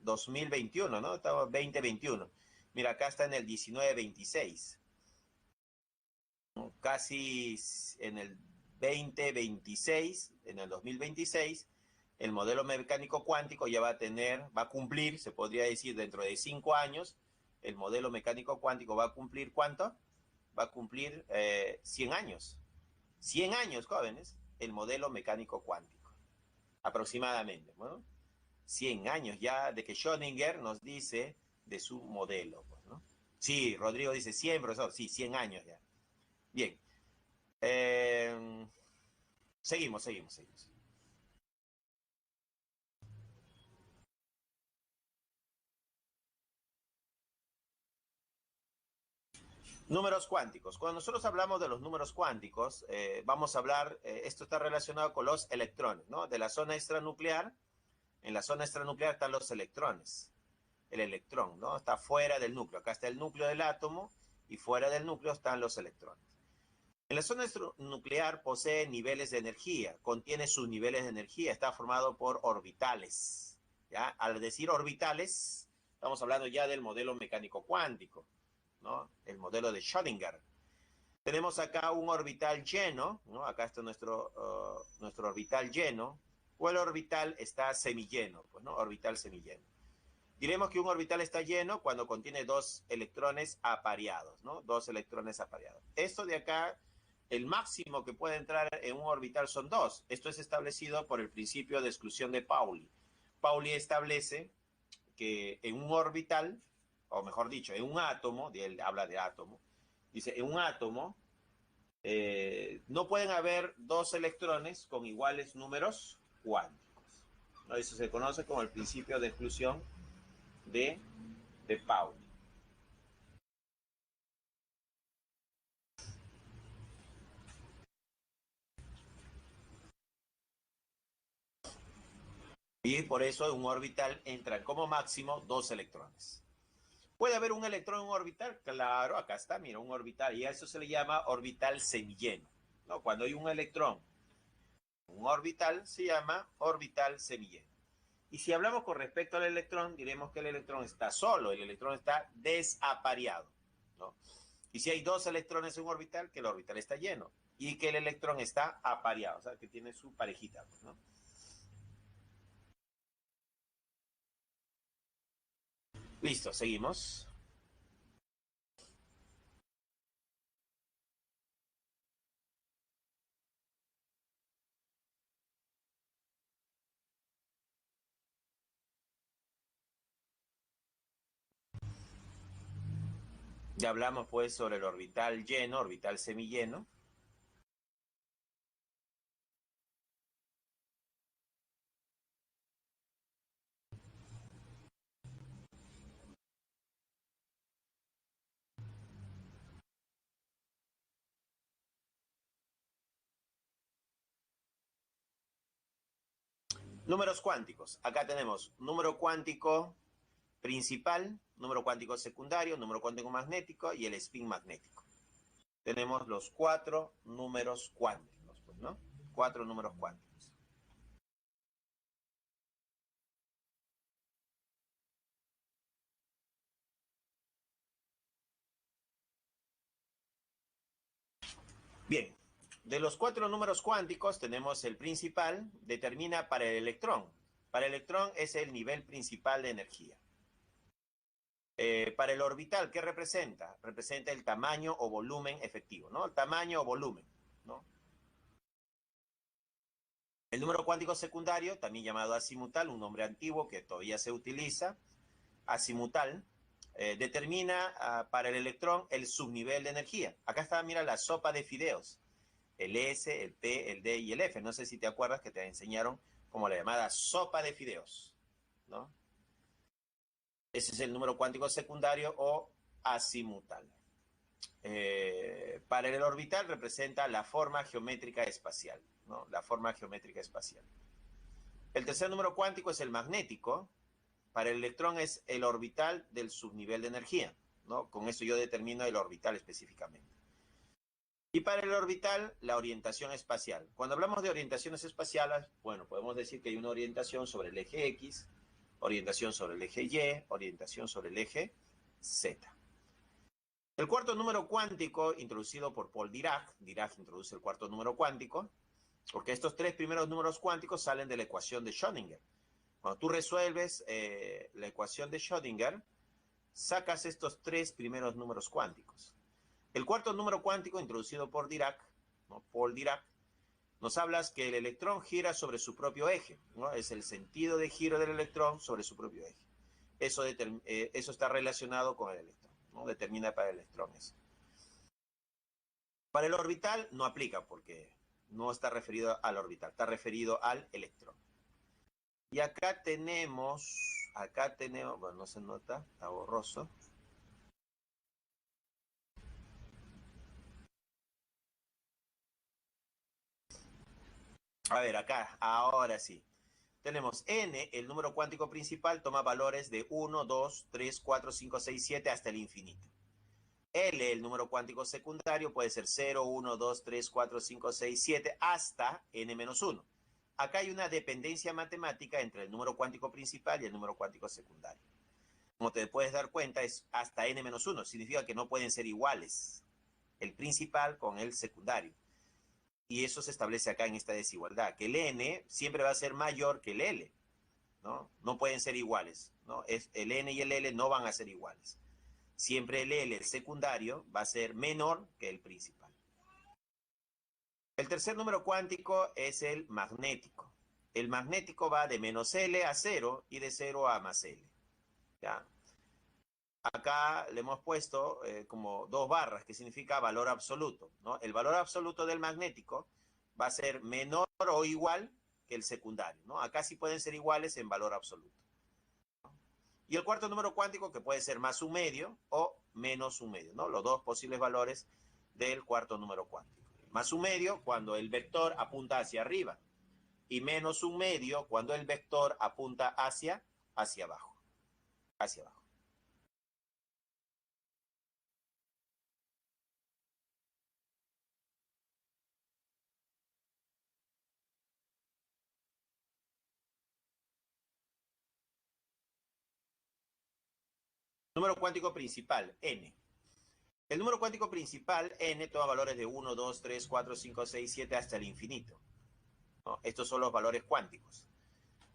2021, ¿no? Estamos 2021. Mira, acá está en el 1926. Casi en el 2026, en el 2026, el modelo mecánico cuántico ya va a cumplir, se podría decir, dentro de 5 años, el modelo mecánico cuántico va a cumplir, ¿cuánto? Va a cumplir 100 años. 100 años, jóvenes, el modelo mecánico cuántico, aproximadamente, ¿no? 100 años ya de que Schrödinger nos dice de su modelo, pues, ¿no? Sí, Rodrigo dice 100, profesor, sí, 100 años ya. Bien. Seguimos. Números cuánticos. Cuando nosotros hablamos de los números cuánticos, vamos a hablar, esto está relacionado con los electrones, ¿no? De la zona extranuclear. En la zona extranuclear están los electrones. El electrón, ¿no? Está fuera del núcleo. Acá está el núcleo del átomo y fuera del núcleo están los electrones. En la zona nuclear posee niveles de energía, contiene sus niveles de energía, está formado por orbitales. ¿Ya? Al decir orbitales, estamos hablando ya del modelo mecánico cuántico, ¿no? El modelo de Schrödinger. Tenemos acá un orbital lleno, ¿no? Acá está nuestro orbital lleno, o el orbital está semilleno, pues, ¿no? Orbital semilleno. Diremos que un orbital está lleno cuando contiene dos electrones apareados, ¿no? Dos electrones apareados. Esto de acá, el máximo que puede entrar en un orbital son dos. Esto es establecido por el principio de exclusión de Pauli. Pauli establece que en un orbital, o mejor dicho, en un átomo, él habla de átomo, dice, en un átomo no pueden haber dos electrones con iguales números cuánticos, ¿no? Eso se conoce como el principio de exclusión de Pauli. Y por eso en un orbital entran como máximo dos electrones. ¿Puede haber un electrón en un orbital? Claro, acá está, mira, un orbital. Y a eso se le llama orbital semilleno, ¿no? Cuando hay un electrón, un orbital se llama orbital semilleno. Y si hablamos con respecto al electrón, diremos que el electrón está solo, el electrón está desapareado, ¿no? Y si hay dos electrones en un orbital, que el orbital está lleno y que el electrón está apareado, o sea, que tiene su parejita, ¿no? Listo, seguimos. Ya hablamos pues sobre el orbital lleno, orbital semilleno. Números cuánticos. Acá tenemos número cuántico principal, número cuántico secundario, número cuántico magnético y el spin magnético. Tenemos los cuatro números cuánticos, pues, ¿no? Cuatro números cuánticos. Bien, de los cuatro números cuánticos tenemos el principal, determina para el electrón. Para el electrón es el nivel principal de energía. Para el orbital, ¿qué representa? Representa el tamaño o volumen efectivo, ¿no? El tamaño o volumen, ¿no? El número cuántico secundario, también llamado azimutal, un nombre antiguo que todavía se utiliza, azimutal, determina para el electrón el subnivel de energía. Acá está, mira, la sopa de fideos. El S, el P, el D y el F. No sé si te acuerdas que te enseñaron como la llamada sopa de fideos, ¿no? Ese es el número cuántico secundario o azimutal. Para el orbital representa la forma geométrica espacial, ¿no? La forma geométrica espacial. El tercer número cuántico es el magnético. Para el electrón es el orbital del subnivel de energía, ¿no? Con eso yo determino el orbital específicamente. Y para el orbital, la orientación espacial. Cuando hablamos de orientaciones espaciales, bueno, podemos decir que hay una orientación sobre el eje X, orientación sobre el eje Y, orientación sobre el eje Z. El cuarto número cuántico, introducido por Paul Dirac, Dirac introduce el cuarto número cuántico, porque estos tres primeros números cuánticos salen de la ecuación de Schrödinger. Cuando tú resuelves la ecuación de Schrödinger, sacas estos tres primeros números cuánticos. El cuarto número cuántico, introducido por Dirac, ¿no? Paul Dirac, nos habla que el electrón gira sobre su propio eje, ¿no? Es el sentido de giro del electrón sobre su propio eje. Eso está relacionado con el electrón, ¿no? Determina para el electrón eso. Para el orbital no aplica porque no está referido al orbital, está referido al electrón. Y acá tenemos, bueno, no se nota, está borroso. A ver, acá, ahora sí. Tenemos n, el número cuántico principal, toma valores de 1, 2, 3, 4, 5, 6, 7 hasta el infinito. L, el número cuántico secundario, puede ser 0, 1, 2, 3, 4, 5, 6, 7, hasta n-1. Acá hay una dependencia matemática entre el número cuántico principal y el número cuántico secundario. Como te puedes dar cuenta, es hasta n-1. Significa que no pueden ser iguales el principal con el secundario. Y eso se establece acá en esta desigualdad, que el n siempre va a ser mayor que el l, ¿no? No pueden ser iguales, ¿no? El n y el l no van a ser iguales. Siempre el l, el secundario, va a ser menor que el principal. El tercer número cuántico es el magnético. El magnético va de menos L a 0 y de 0 a más L. ¿Ya? Acá le hemos puesto como dos barras, que significa valor absoluto, ¿no? El valor absoluto del magnético va a ser menor o igual que el secundario, ¿no? Acá sí pueden ser iguales en valor absoluto. Y el cuarto número cuántico, que puede ser más un medio o menos un medio, ¿no? Los dos posibles valores del cuarto número cuántico. Más un medio cuando el vector apunta hacia arriba y menos un medio cuando el vector apunta hacia abajo. Hacia abajo. Número cuántico principal, n. El número cuántico principal, n, toma valores de 1, 2, 3, 4, 5, 6, 7 hasta el infinito, ¿no? Estos son los valores cuánticos.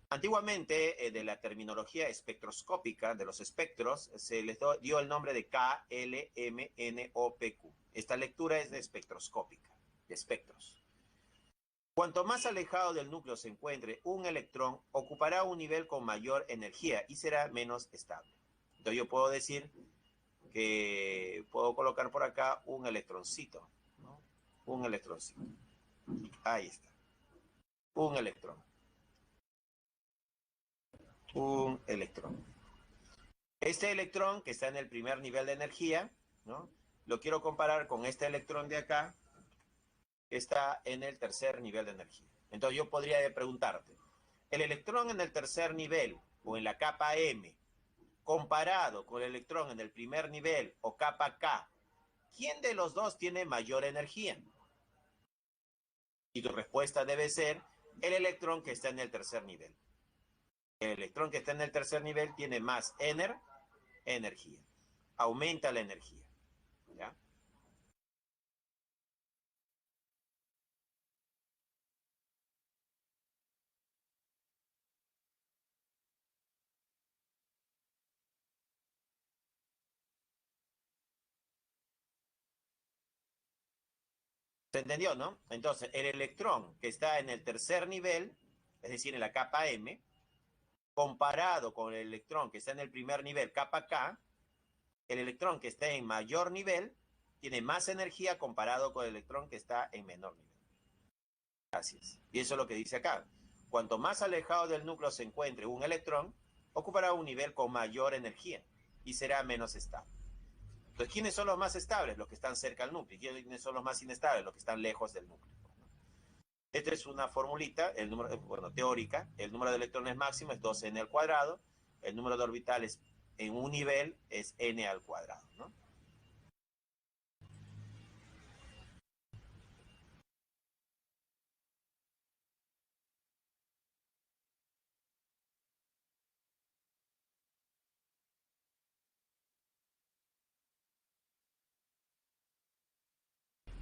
Antiguamente, de la terminología espectroscópica de los espectros, se les dio el nombre de K, L, M, N, O, P, Q. Esta lectura es de espectroscópica, de espectros. Cuanto más alejado del núcleo se encuentre un electrón, ocupará un nivel con mayor energía y será menos estable. Entonces yo puedo decir que puedo colocar por acá un electroncito, ¿no? Un electroncito. Ahí está. Un electrón. Un electrón. Este electrón que está en el primer nivel de energía, ¿no? Lo quiero comparar con este electrón de acá, que está en el tercer nivel de energía. Entonces yo podría preguntarte, el electrón en el tercer nivel o en la capa M, comparado con el electrón en el primer nivel o capa K, ¿quién de los dos tiene mayor energía? Y tu respuesta debe ser el electrón que está en el tercer nivel. El electrón que está en el tercer nivel tiene más energía. Aumenta la energía. ¿Ya? ¿Se entendió, no? Entonces, el electrón que está en el tercer nivel, es decir, en la capa M, comparado con el electrón que está en el primer nivel, capa K, el electrón que está en mayor nivel tiene más energía comparado con el electrón que está en menor nivel. Gracias. Y eso es lo que dice acá. Cuanto más alejado del núcleo se encuentre un electrón, ocupará un nivel con mayor energía y será menos estable. Entonces, ¿quiénes son los más estables? Los que están cerca del núcleo. ¿Quiénes son los más inestables? Los que están lejos del núcleo. Esta es una formulita, el número, bueno, teórica. El número de electrones máximo es 2n al cuadrado. El número de orbitales en un nivel es n al cuadrado, ¿no?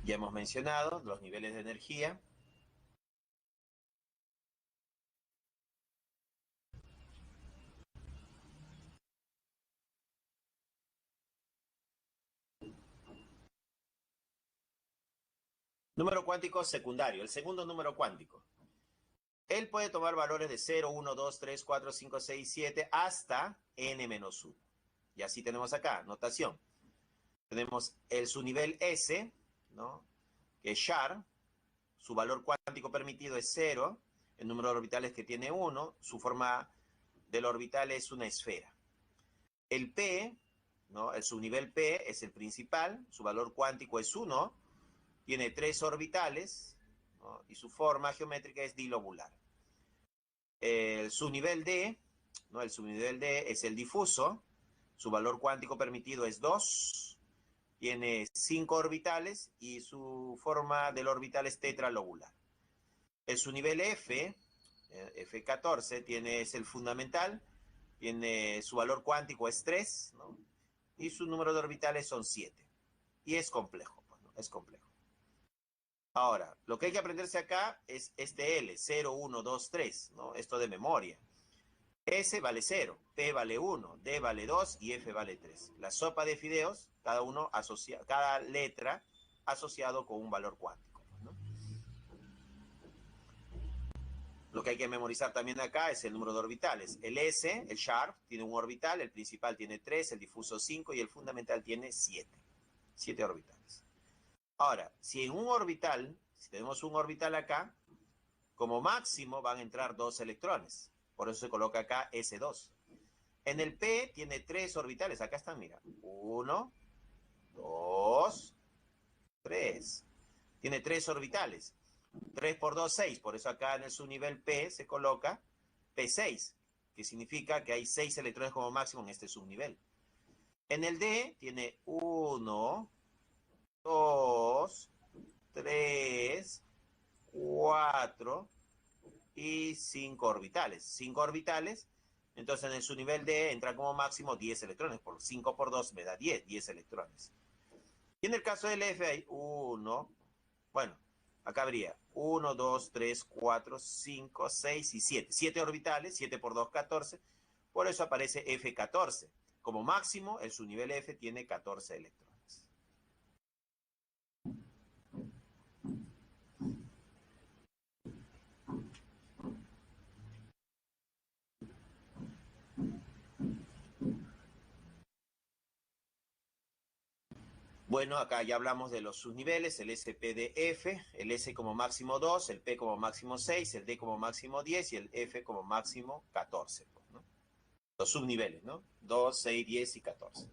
Ya hemos mencionado los niveles de energía. Número cuántico secundario, el segundo número cuántico. Él puede tomar valores de 0, 1, 2, 3, 4, 5, 6, 7 hasta n-1. Y así tenemos acá, notación. Tenemos su nivel S, ¿no? Que es Char, su valor cuántico permitido es 0, el número de orbitales que tiene 1, su forma del orbital es una esfera. El P, ¿no? El subnivel P es el principal, su valor cuántico es 1, tiene 3 orbitales, ¿no? Y su forma geométrica es dilobular. El subnivel D, ¿no? El subnivel D es el difuso, su valor cuántico permitido es 2, tiene 5 orbitales y su forma del orbital es tetralobular. En su nivel F, F14, es el fundamental, tiene su valor cuántico es 3, ¿no? Y su número de orbitales son 7. Y es complejo, pues, ¿no? Es complejo. Ahora, lo que hay que aprenderse acá es este L, 0, 1, 2, 3, ¿no? Esto de memoria. S vale 0, P vale 1, D vale 2 y F vale 3. La sopa de fideos, cada letra asociado con un valor cuántico, ¿no? Lo que hay que memorizar también acá es el número de orbitales. El S, el sharp, tiene un orbital, el principal tiene 3, el difuso 5 y el fundamental tiene 7. 7 orbitales. Ahora, si en un orbital, si tenemos un orbital acá, como máximo van a entrar 2 electrones. Por eso se coloca acá S2. En el P tiene 3 orbitales. Acá están, mira. 1, 2, 3. Tiene 3 orbitales. 3 por 2, 6. Por eso acá en el subnivel P se coloca P6, que significa que hay 6 electrones como máximo en este subnivel. En el D tiene 1, 2, 3, 4 y 5 orbitales. 5 orbitales. Entonces en el subnivel D entra como máximo 10 electrones. Por 5 por 2 me da 10 electrones. Y en el caso del F hay 1, bueno, acá habría 1, 2, 3, 4, 5, 6 y 7. 7 orbitales, 7 por 2, 14. Por eso aparece F14. Como máximo, el subnivel F tiene 14 electrones. Bueno, acá ya hablamos de los subniveles, el SPDF, el S como máximo 2, el P como máximo 6, el D como máximo 10 y el F como máximo 14. Pues, ¿no? Los subniveles, ¿no? 2, 6, 10 y 14.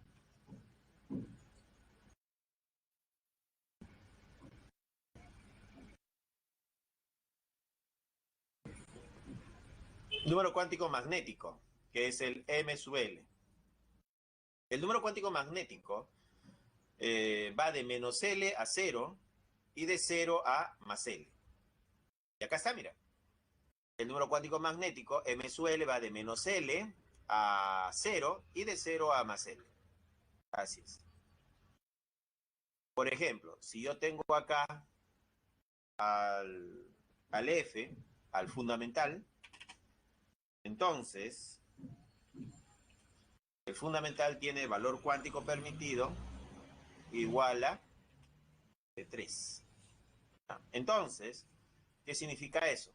Número cuántico magnético, que es el M sub L. El número cuántico magnético va de menos L a 0 y de 0 a más L. Y acá está, mira. El número cuántico magnético, M sub L, va de menos L a 0 y de 0 a más L. Así es. Por ejemplo, si yo tengo acá al F, al fundamental, entonces el fundamental tiene valor cuántico permitido igual a 3. Entonces, ¿qué significa eso?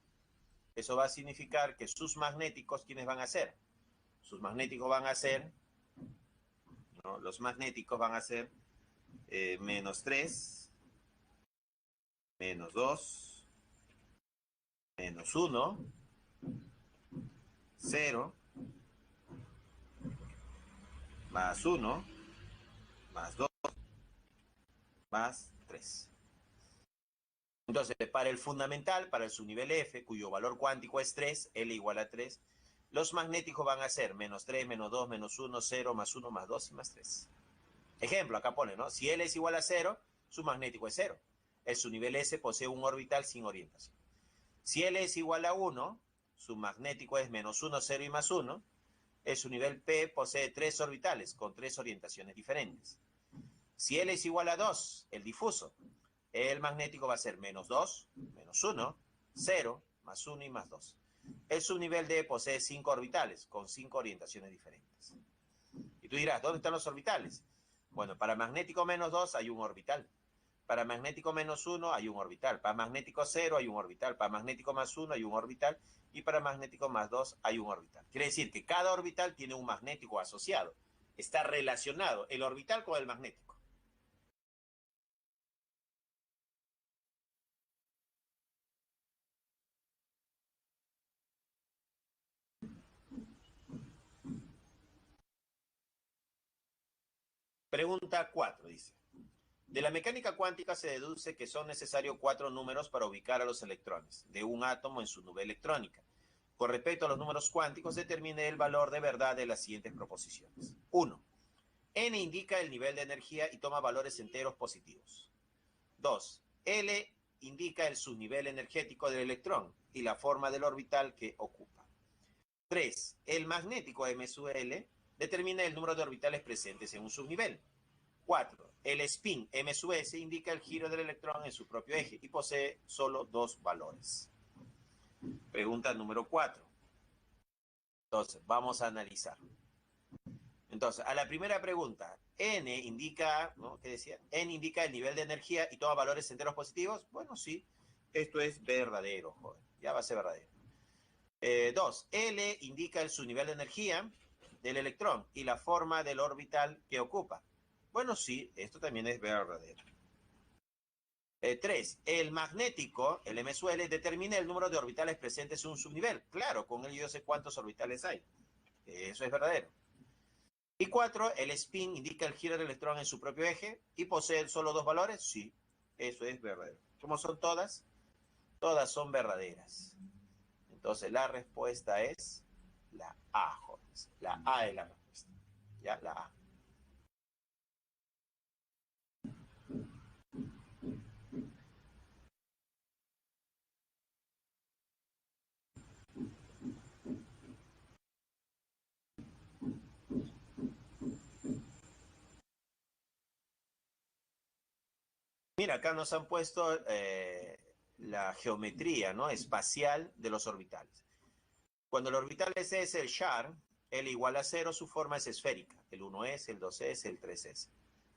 Eso va a significar que sus magnéticos, ¿quiénes van a ser? Sus magnéticos van a ser, ¿no? Los magnéticos van a ser menos 3, menos 2, menos 1, 0, más 1, más 2, más 3. Entonces, para el fundamental, para el subnivel F, cuyo valor cuántico es 3, L igual a 3, los magnéticos van a ser menos 3, menos 2, menos 1, 0, más 1, más 2 y más 3. Ejemplo, acá pone, ¿no? Si L es igual a 0, su magnético es 0. El subnivel S posee un orbital sin orientación. Si L es igual a 1, su magnético es menos 1, 0 y más 1. El subnivel P posee 3 orbitales con 3 orientaciones diferentes. Si L es igual a 2, el difuso, el magnético va a ser menos 2, menos 1, 0, más 1 y más 2. El subnivel D posee 5 orbitales con 5 orientaciones diferentes. Y tú dirás, ¿dónde están los orbitales? Bueno, para magnético menos 2 hay un orbital. Para magnético menos 1 hay un orbital. Para magnético 0 hay un orbital. Para magnético más 1 hay un orbital. Y para magnético más 2 hay un orbital. Quiere decir que cada orbital tiene un magnético asociado. Está relacionado el orbital con el magnético. Pregunta 4, dice. De la mecánica cuántica se deduce que son necesarios 4 números para ubicar a los electrones de un átomo en su nube electrónica. Con respecto a los números cuánticos, determine el valor de verdad de las siguientes proposiciones. 1. N indica el nivel de energía y toma valores enteros positivos. 2. L indica el subnivel energético del electrón y la forma del orbital que ocupa. 3. El magnético M sub L determina el número de orbitales presentes en un subnivel. 4. El spin M sub S indica el giro del electrón en su propio eje y posee solo dos valores. Pregunta número 4. Entonces, vamos a analizar. Entonces, a la primera pregunta, N indica, ¿no? ¿Qué decía? N indica el nivel de energía y toma valores enteros positivos. Bueno, sí, esto es verdadero, joven. Ya va a ser verdadero. 2. L indica el subnivel de energía del electrón y la forma del orbital que ocupa. Bueno, sí, esto también es verdadero. 3. El magnético, el M sub L, determina el número de orbitales presentes en un subnivel. Claro, con él yo sé cuántos orbitales hay. Eso es verdadero. Y 4. El spin indica el giro del electrón en su propio eje y posee solo dos valores. Sí, eso es verdadero. ¿Cómo son todas? Todas son verdaderas. Entonces la respuesta es la A, jóvenes. La A es la respuesta. Ya, la A. Mira, acá nos han puesto la geometría, ¿no? Espacial de los orbitales. Cuando el orbital S es el char, L igual a 0, su forma es esférica. El 1S, el 2S, el 3S.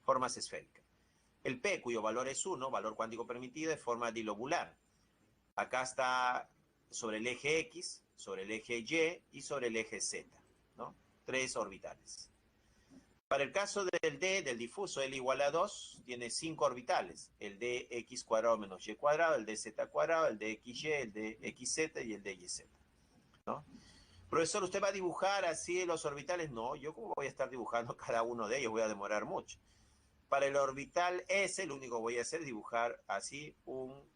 Formas esféricas. El P, cuyo valor es 1, valor cuántico permitido, es forma dilobular. Acá está sobre el eje X, sobre el eje Y y sobre el eje Z, ¿no? 3 orbitales. Para el caso del D, del difuso, L igual a 2, tiene 5 orbitales. El dx cuadrado menos y cuadrado, el dz cuadrado, el dxy, el dxz y el dyz, ¿no? Profesor, ¿usted va a dibujar así los orbitales? No, yo como voy a estar dibujando cada uno de ellos, voy a demorar mucho. Para el orbital S, lo único que voy a hacer es dibujar así un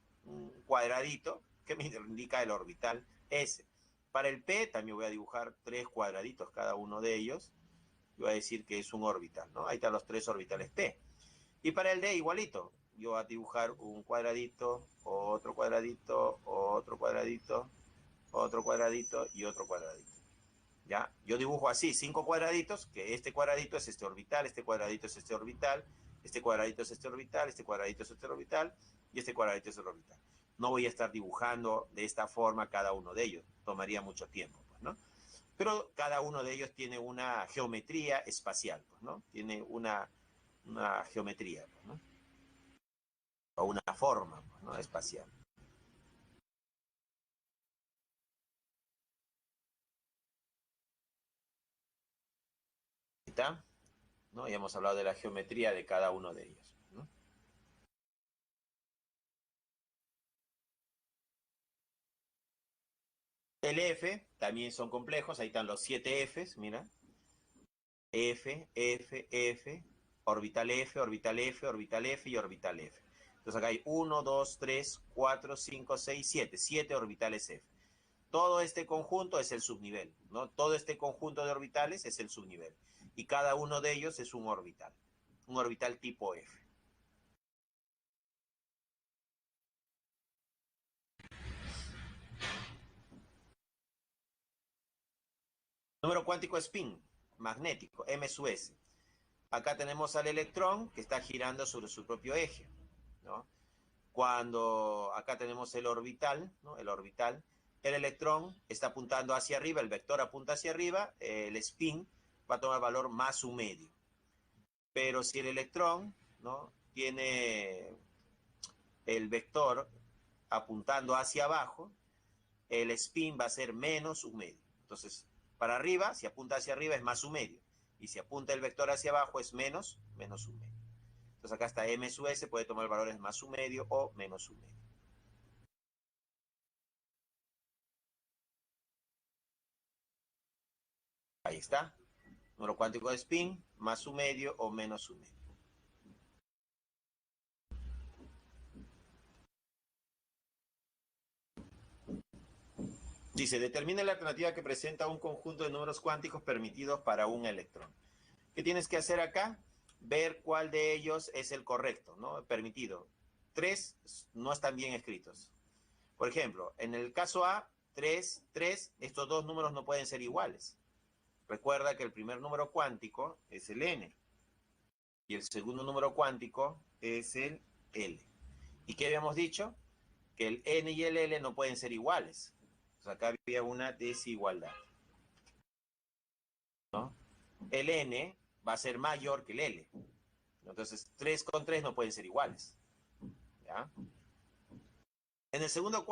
cuadradito que me indica el orbital S. Para el P también voy a dibujar 3 cuadraditos cada uno de ellos. Yo voy a decir que es un orbital, ¿no? Ahí están los 3 orbitales P. Y para el D igualito. Yo voy a dibujar un cuadradito, otro cuadradito, otro cuadradito, otro cuadradito y otro cuadradito. ¿Ya? Yo dibujo así 5 cuadraditos, que este cuadradito es este orbital, este cuadradito es este orbital, este cuadradito es este orbital, este cuadradito es este orbital y este cuadradito es el orbital. No voy a estar dibujando de esta forma cada uno de ellos, tomaría mucho tiempo, pues, ¿no? Pero cada uno de ellos tiene una geometría espacial, pues, ¿no? Tiene una geometría, pues, ¿no? O una forma, pues, ¿no? Espacial. ¿Está? ¿No? Ya hemos hablado de la geometría de cada uno de ellos, ¿no? El F también son complejos, ahí están los 7 Fs, mira. F, F, F, orbital F, orbital F, orbital F y orbital F. Entonces acá hay 1, 2, 3, 4, 5, 6, 7. 7 orbitales F. Todo este conjunto es el subnivel, ¿no? Todo este conjunto de orbitales es el subnivel. Y cada uno de ellos es un orbital tipo F. Número cuántico spin, magnético, M sub S. Acá tenemos al electrón que está girando sobre su propio eje, ¿no? Cuando acá tenemos el orbital, ¿no? El orbital, el electrón está apuntando hacia arriba, el vector apunta hacia arriba, el spin va a tomar valor más su medio. Pero si el electrón, ¿no? Tiene el vector apuntando hacia abajo, el spin va a ser menos un medio. Entonces, para arriba, si apunta hacia arriba es más un medio. Y si apunta el vector hacia abajo es menos un medio. Entonces acá está m sub s, puede tomar valores más un medio o menos un medio. Ahí está. Número cuántico de spin, más un medio o menos un medio. Dice, determina la alternativa que presenta un conjunto de números cuánticos permitidos para un electrón. ¿Qué tienes que hacer acá? Ver cuál de ellos es el correcto, ¿no? Permitido. 3 no están bien escritos. Por ejemplo, en el caso A, 3, 3, estos dos números no pueden ser iguales. Recuerda que el primer número cuántico es el n y el segundo número cuántico es el L. ¿Y qué habíamos dicho? Que el N y el L no pueden ser iguales. O sea, acá había una desigualdad, ¿no? El N va a ser mayor que el L. Entonces, 3 con 3 no pueden ser iguales. ¿Ya? En el segundo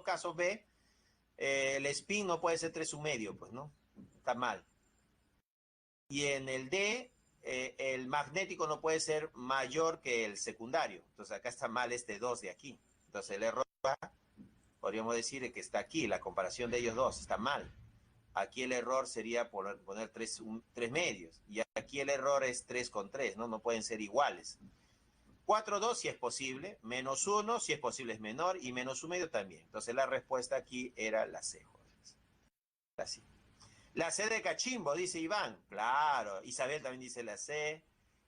caso B, el spin no puede ser 3,1, pues, ¿no? Está mal. Y en el D, el magnético no puede ser mayor que el secundario. Entonces acá está mal este 2 de aquí. Entonces el error, podríamos decir que está aquí, la comparación de ellos dos está mal. Aquí el error sería poner 3 medios. Y aquí el error es 3 con 3, ¿no? No pueden ser iguales. 4, 2 si es posible, menos 1 si es posible es menor y menos 1 medio también. Entonces la respuesta aquí era la C, jóvenes. Así. La C de cachimbo, dice Iván. Claro, Isabel también dice la C,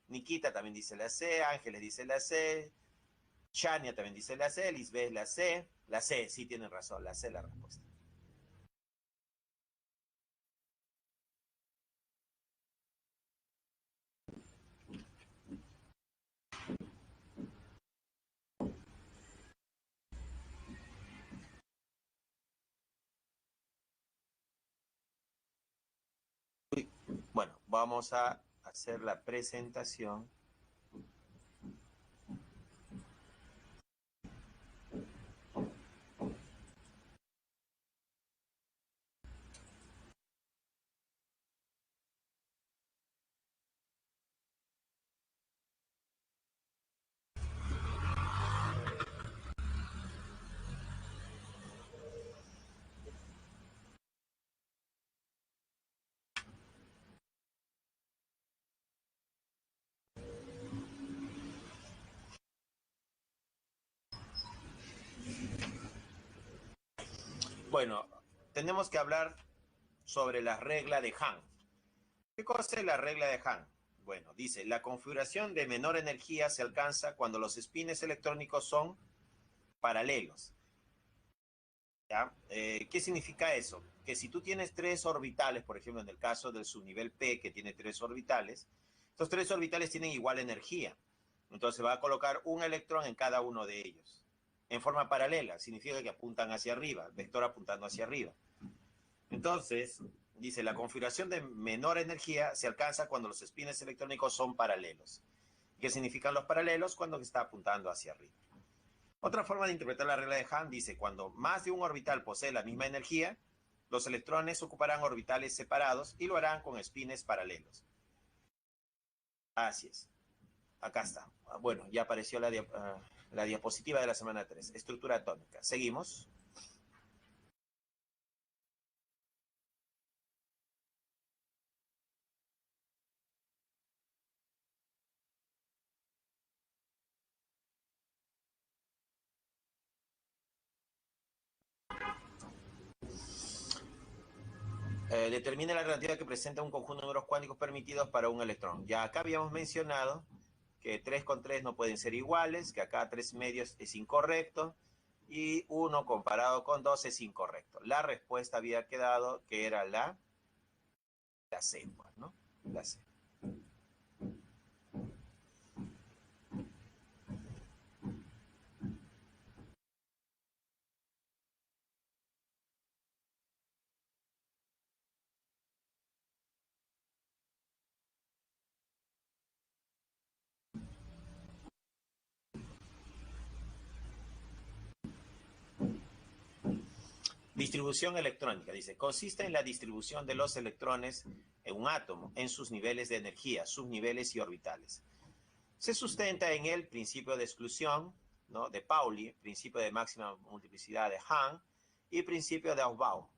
Nikita también dice la C, Ángeles dice la C, Shania también dice la C, Lisbeth la C. La C, sí tienen razón, la C es la respuesta. Bueno, vamos a hacer la presentación. Bueno, tenemos que hablar sobre la regla de Hahn. ¿Qué cosa es la regla de Hahn? Bueno, dice, la configuración de menor energía se alcanza cuando los espines electrónicos son paralelos. ¿Ya? ¿Qué significa eso? Que si tú tienes 3 orbitales, por ejemplo, en el caso del subnivel P, que tiene 3 orbitales, estos 3 orbitales tienen igual energía. Entonces va a colocar un electrón en cada uno de ellos. En forma paralela, significa que apuntan hacia arriba, vector apuntando hacia arriba. Entonces, dice, la configuración de menor energía se alcanza cuando los espines electrónicos son paralelos. ¿Qué significan los paralelos? Cuando está apuntando hacia arriba. Otra forma de interpretar la regla de Hahn dice, cuando más de un orbital posee la misma energía, los electrones ocuparán orbitales separados y lo harán con espines paralelos. Así es. Acá está. Bueno, ya apareció la diapositiva de la semana 3. Estructura atómica. Seguimos. Determina la relatividad que presenta un conjunto de números cuánticos permitidos para un electrón. Ya acá habíamos mencionado que 3 con 3 no pueden ser iguales, que acá 3 medios es incorrecto y 1 comparado con 2 es incorrecto. La respuesta había quedado que era la C, ¿no? La C. Distribución electrónica, dice, consiste en la distribución de los electrones en un átomo, en sus niveles de energía, subniveles y orbitales. Se sustenta en el principio de exclusión, ¿no?, de Pauli, principio de máxima multiplicidad de Hahn y principio de Aufbau.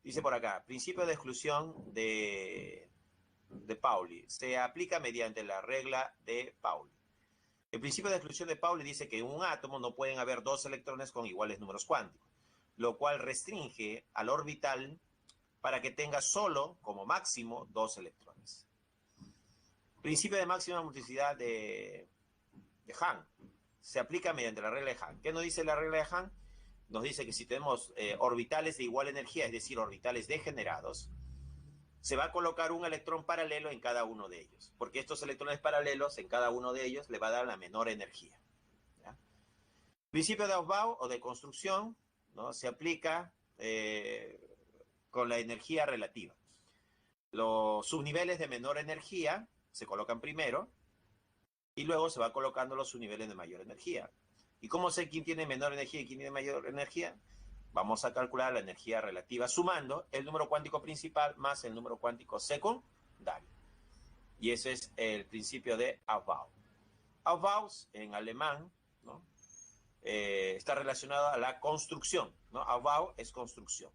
Dice por acá, principio de exclusión de Pauli se aplica mediante la regla de Pauli. El principio de exclusión de Pauli dice que en un átomo no pueden haber dos electrones con iguales números cuánticos, lo cual restringe al orbital para que tenga solo, como máximo, 2 electrones. Principio de máxima multiplicidad de Hahn. Se aplica mediante la regla de Hahn. ¿Qué nos dice la regla de Hahn? Nos dice que si tenemos orbitales de igual energía, es decir, orbitales degenerados, se va a colocar un electrón paralelo en cada uno de ellos, porque estos electrones paralelos en cada uno de ellos le va a dar la menor energía. ¿Ya? Principio de Aufbau o de construcción, ¿no? Se aplica con la energía relativa. Los subniveles de menor energía se colocan primero y luego se va colocando los subniveles de mayor energía. ¿Y cómo sé quién tiene menor energía y quién tiene mayor energía? Vamos a calcular la energía relativa sumando el número cuántico principal más el número cuántico secundario. Y ese es el principio de Aufbau. Aufbau en alemán, ¿no? Está relacionado a la construcción, ¿no? Aufbau es construcción.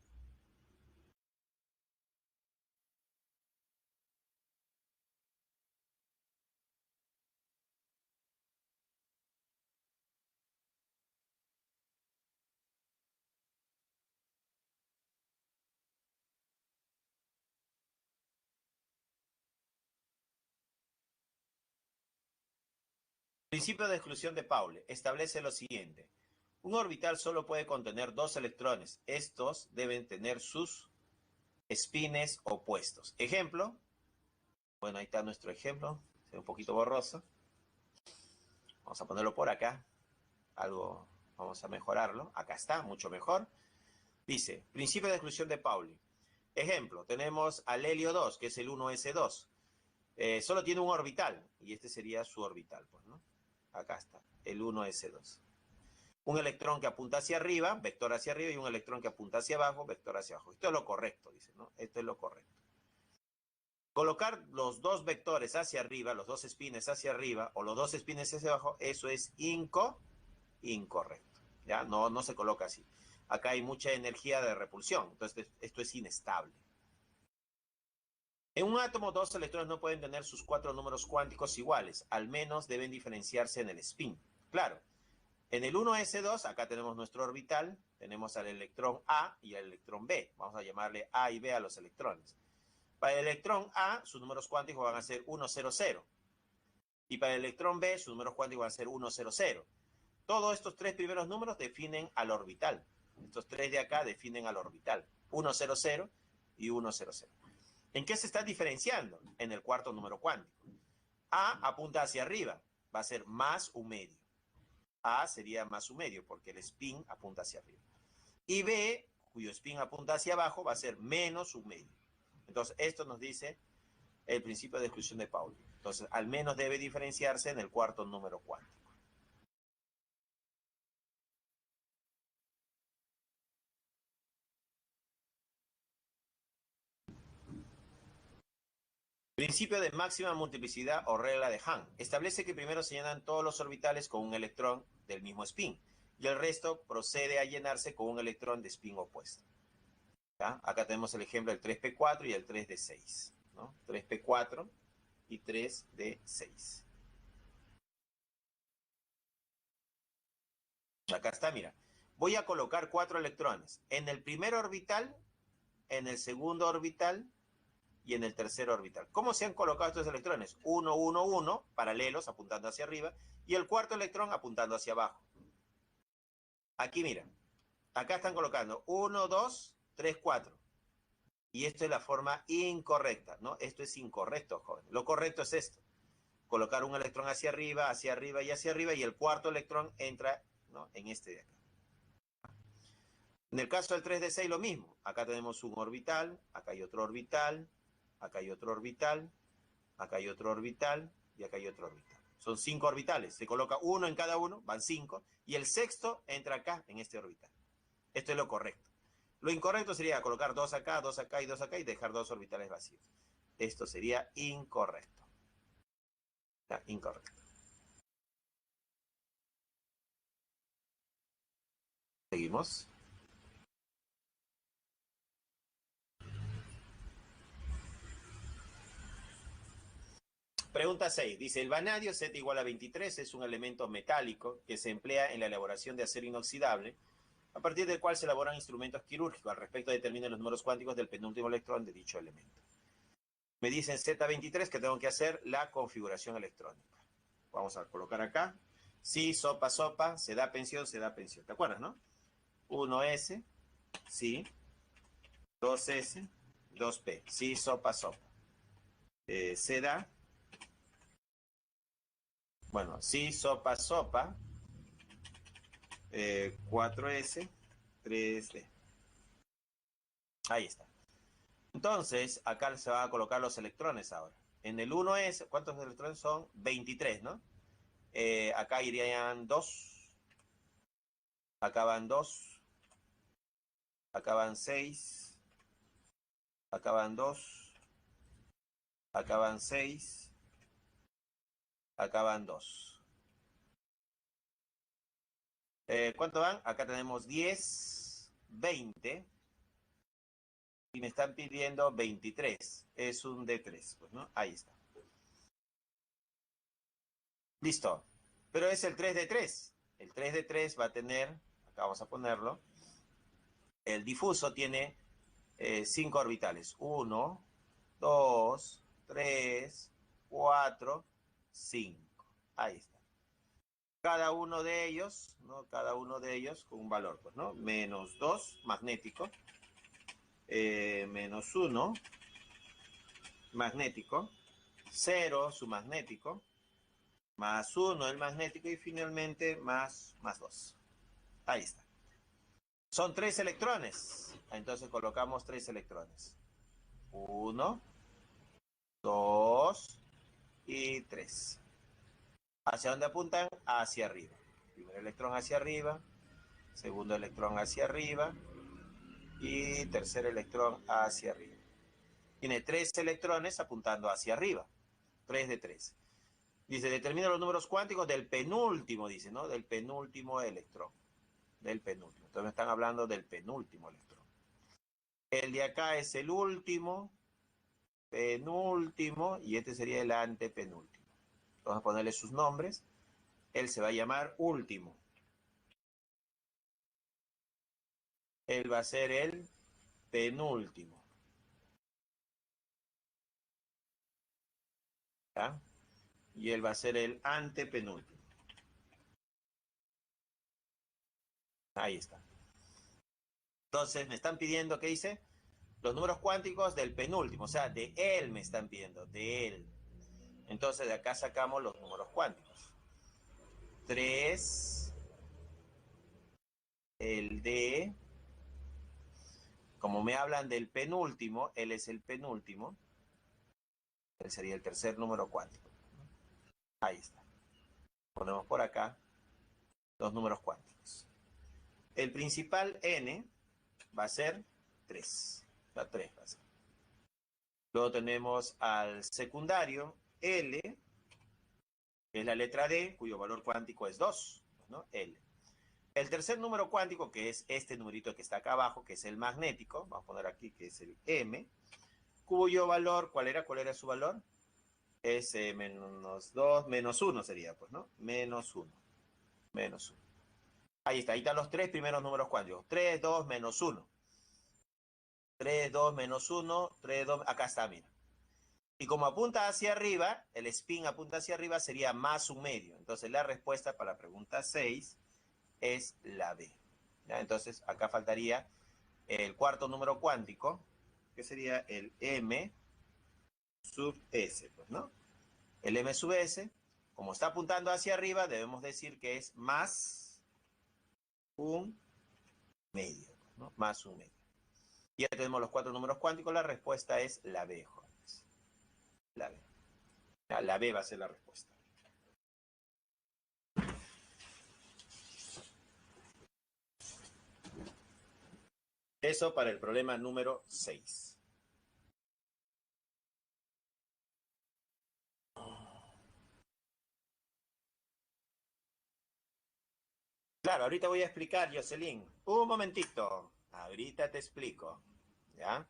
Principio de exclusión de Pauli establece lo siguiente. Un orbital solo puede contener 2 electrones. Estos deben tener sus espines opuestos. Ejemplo. Bueno, ahí está nuestro ejemplo. Se ve un poquito borroso. Vamos a ponerlo por acá. Algo, vamos a mejorarlo. Acá está, mucho mejor. Dice, principio de exclusión de Pauli. Ejemplo, tenemos al helio 2, que es el 1s2. Solo tiene un orbital. Y este sería su orbital, pues, ¿no? Acá está, el 1s2. Un electrón que apunta hacia arriba, vector hacia arriba, y un electrón que apunta hacia abajo, vector hacia abajo. Esto es lo correcto, dice, ¿no? Esto es lo correcto. Colocar los dos vectores hacia arriba, los dos espines hacia arriba, o los dos espines hacia abajo, eso es incorrecto. ¿Ya? No se coloca así. Acá hay mucha energía de repulsión, entonces esto es inestable. En un átomo, 2 electrones no pueden tener sus 4 números cuánticos iguales, al menos deben diferenciarse en el spin. Claro, en el 1s2, acá tenemos nuestro orbital, tenemos al electrón A y al electrón B. Vamos a llamarle A y B a los electrones. Para el electrón A, sus números cuánticos van a ser 1, 0, 0. Y para el electrón B, sus números cuánticos van a ser 1, 0, 0. Todos estos 3 primeros números definen al orbital. Estos 3 de acá definen al orbital. 1, 0, 0 y 1, 0, 0. ¿En qué se están diferenciando? En el cuarto número cuántico. A apunta hacia arriba, va a ser más un medio. A sería más un medio porque el spin apunta hacia arriba. Y B, cuyo spin apunta hacia abajo, va a ser menos un medio. Entonces, esto nos dice el principio de exclusión de Pauli. Entonces, al menos debe diferenciarse en el cuarto número cuántico. Principio de máxima multiplicidad o regla de Hahn. Establece que primero se llenan todos los orbitales con un electrón del mismo spin y el resto procede a llenarse con un electrón de spin opuesto. ¿Ya? Acá tenemos el ejemplo del 3p4 y el 3d6. ¿No? 3p4 y 3d6. Acá está, mira. Voy a colocar 4 electrones en el primer orbital, en el segundo orbital y en el tercer orbital. ¿Cómo se han colocado estos electrones? 1, 1, 1, paralelos, apuntando hacia arriba, y el cuarto electrón apuntando hacia abajo. Aquí, mira, acá están colocando 1, 2, 3, 4. Y esto es la forma incorrecta, ¿no? Esto es incorrecto, joven. Lo correcto es esto. Colocar un electrón hacia arriba y hacia arriba, y el cuarto electrón entra, ¿no?, en este de acá. En el caso del 3d6 lo mismo. Acá tenemos un orbital, acá hay otro orbital, acá hay otro orbital, acá hay otro orbital y acá hay otro orbital. Son 5 orbitales. Se coloca uno en cada uno, van 5, y el sexto entra acá, en este orbital. Esto es lo correcto. Lo incorrecto sería colocar 2 acá, 2 acá y 2 acá y dejar 2 orbitales vacíos. Esto sería incorrecto. Ya, incorrecto. Seguimos. Pregunta 6. Dice, el vanadio Z igual a 23 es un elemento metálico que se emplea en la elaboración de acero inoxidable a partir del cual se elaboran instrumentos quirúrgicos. Al respecto, determinen los números cuánticos del penúltimo electrón de dicho elemento. Me dicen Z23 que tengo que hacer la configuración electrónica. Vamos a colocar acá. Sí, sopa, sopa, se da pensión, se da pensión. ¿Te acuerdas, no? 1S, sí. 2S, 2P. Sí, sopa, sopa. Se da. Bueno, sí, sopa, sopa. 4S, 3D. Ahí está. Entonces, acá se van a colocar los electrones ahora. En el 1S, ¿cuántos electrones son? 23, ¿no? Acá irían 2. Acá van 2. Acá van 6. Acá van 2. Acá van 6. Acá van 2. ¿Cuánto van? Acá tenemos 10, 20. Y me están pidiendo 23. Es un D3, pues, ¿no? Ahí está. Listo. Pero es el 3 de 3. El 3 de 3 va a tener, acá vamos a ponerlo, el difuso tiene 5 orbitales. 1, 2, 3, 4, 5. Ahí está. Cada uno de ellos, ¿no? Cada uno de ellos con un valor, pues, ¿no? Menos 2, magnético. Menos 1, magnético. 0, su magnético. Más 1 el magnético y finalmente más 2. Ahí está. Son 3 electrones. Entonces colocamos 3 electrones. 1, 2 y 3. ¿Hacia dónde apuntan? Hacia arriba. Primer electrón hacia arriba. Segundo electrón hacia arriba. Y tercer electrón hacia arriba. Tiene 3 electrones apuntando hacia arriba. 3 de 3. Dice, determina los números cuánticos del penúltimo, dice, ¿no? Del penúltimo electrón. Del penúltimo. Entonces me están hablando del penúltimo electrón. El de acá es el último, penúltimo, y este sería el antepenúltimo. Vamos a ponerle sus nombres. Él se va a llamar último. Él va a ser el penúltimo. ¿Ya? Y él va a ser el antepenúltimo. Ahí está. Entonces me están pidiendo, ¿qué dice? Los números cuánticos del penúltimo, o sea, de él me están pidiendo, de él. Entonces de acá sacamos los números cuánticos. 3, el de, como me hablan del penúltimo, él es el penúltimo, él sería el tercer número cuántico. Ahí está. Ponemos por acá los números cuánticos. El principal n va a ser 3. La 3 va a ser. Luego tenemos al secundario L, que es la letra D, cuyo valor cuántico es 2, ¿no? L. El tercer número cuántico, que es este numerito que está acá abajo, que es el magnético, vamos a poner aquí que es el M, cuyo valor, ¿cuál era? ¿Cuál era su valor? Es menos 2, menos 1 sería, pues, ¿no? Menos 1. Menos 1. Ahí está, ahí están los 3 primeros números cuánticos. 3, 2, menos 1. 3, 2, menos 1, 3, 2, acá está, mira. Y como apunta hacia arriba, el spin apunta hacia arriba, sería más un medio. Entonces la respuesta para la pregunta 6 es la B. ¿Ya? Entonces acá faltaría el cuarto número cuántico, que sería el M sub S, pues, ¿no? El M sub S, como está apuntando hacia arriba, debemos decir que es más un medio, ¿no? Más un medio. Ya tenemos los 4 números cuánticos, la respuesta es la B, jóvenes. La B. La B va a ser la respuesta. Eso para el problema número 6. Claro, ahorita voy a explicar, Jocelyn. Un momentito. Ahorita te explico. ¿Ya?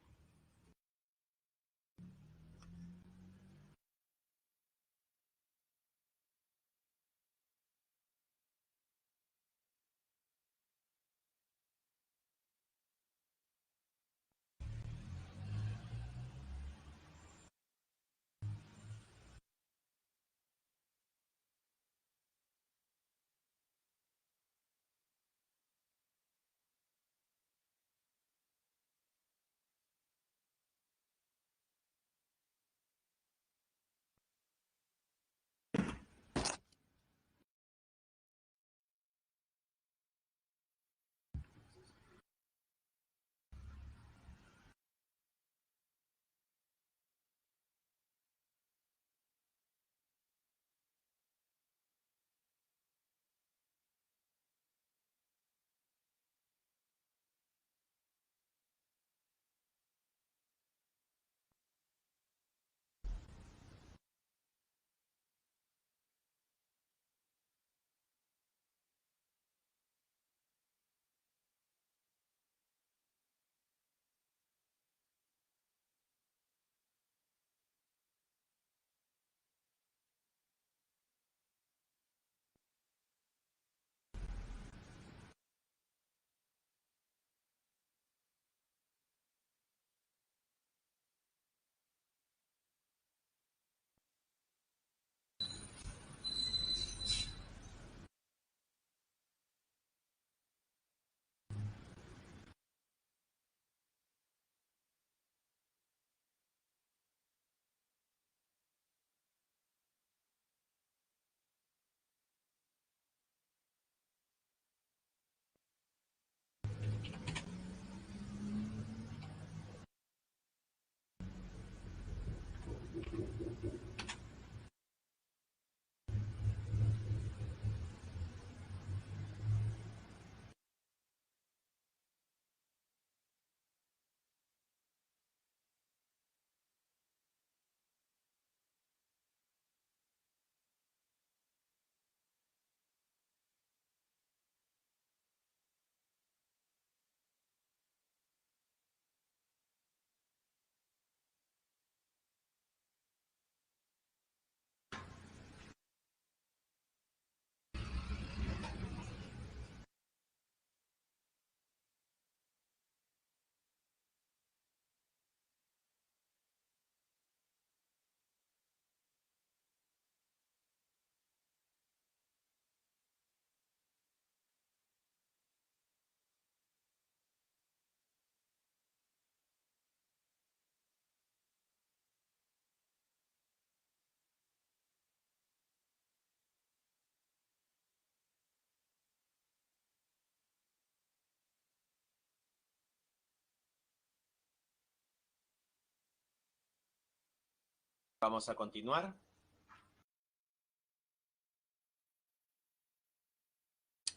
Vamos a continuar.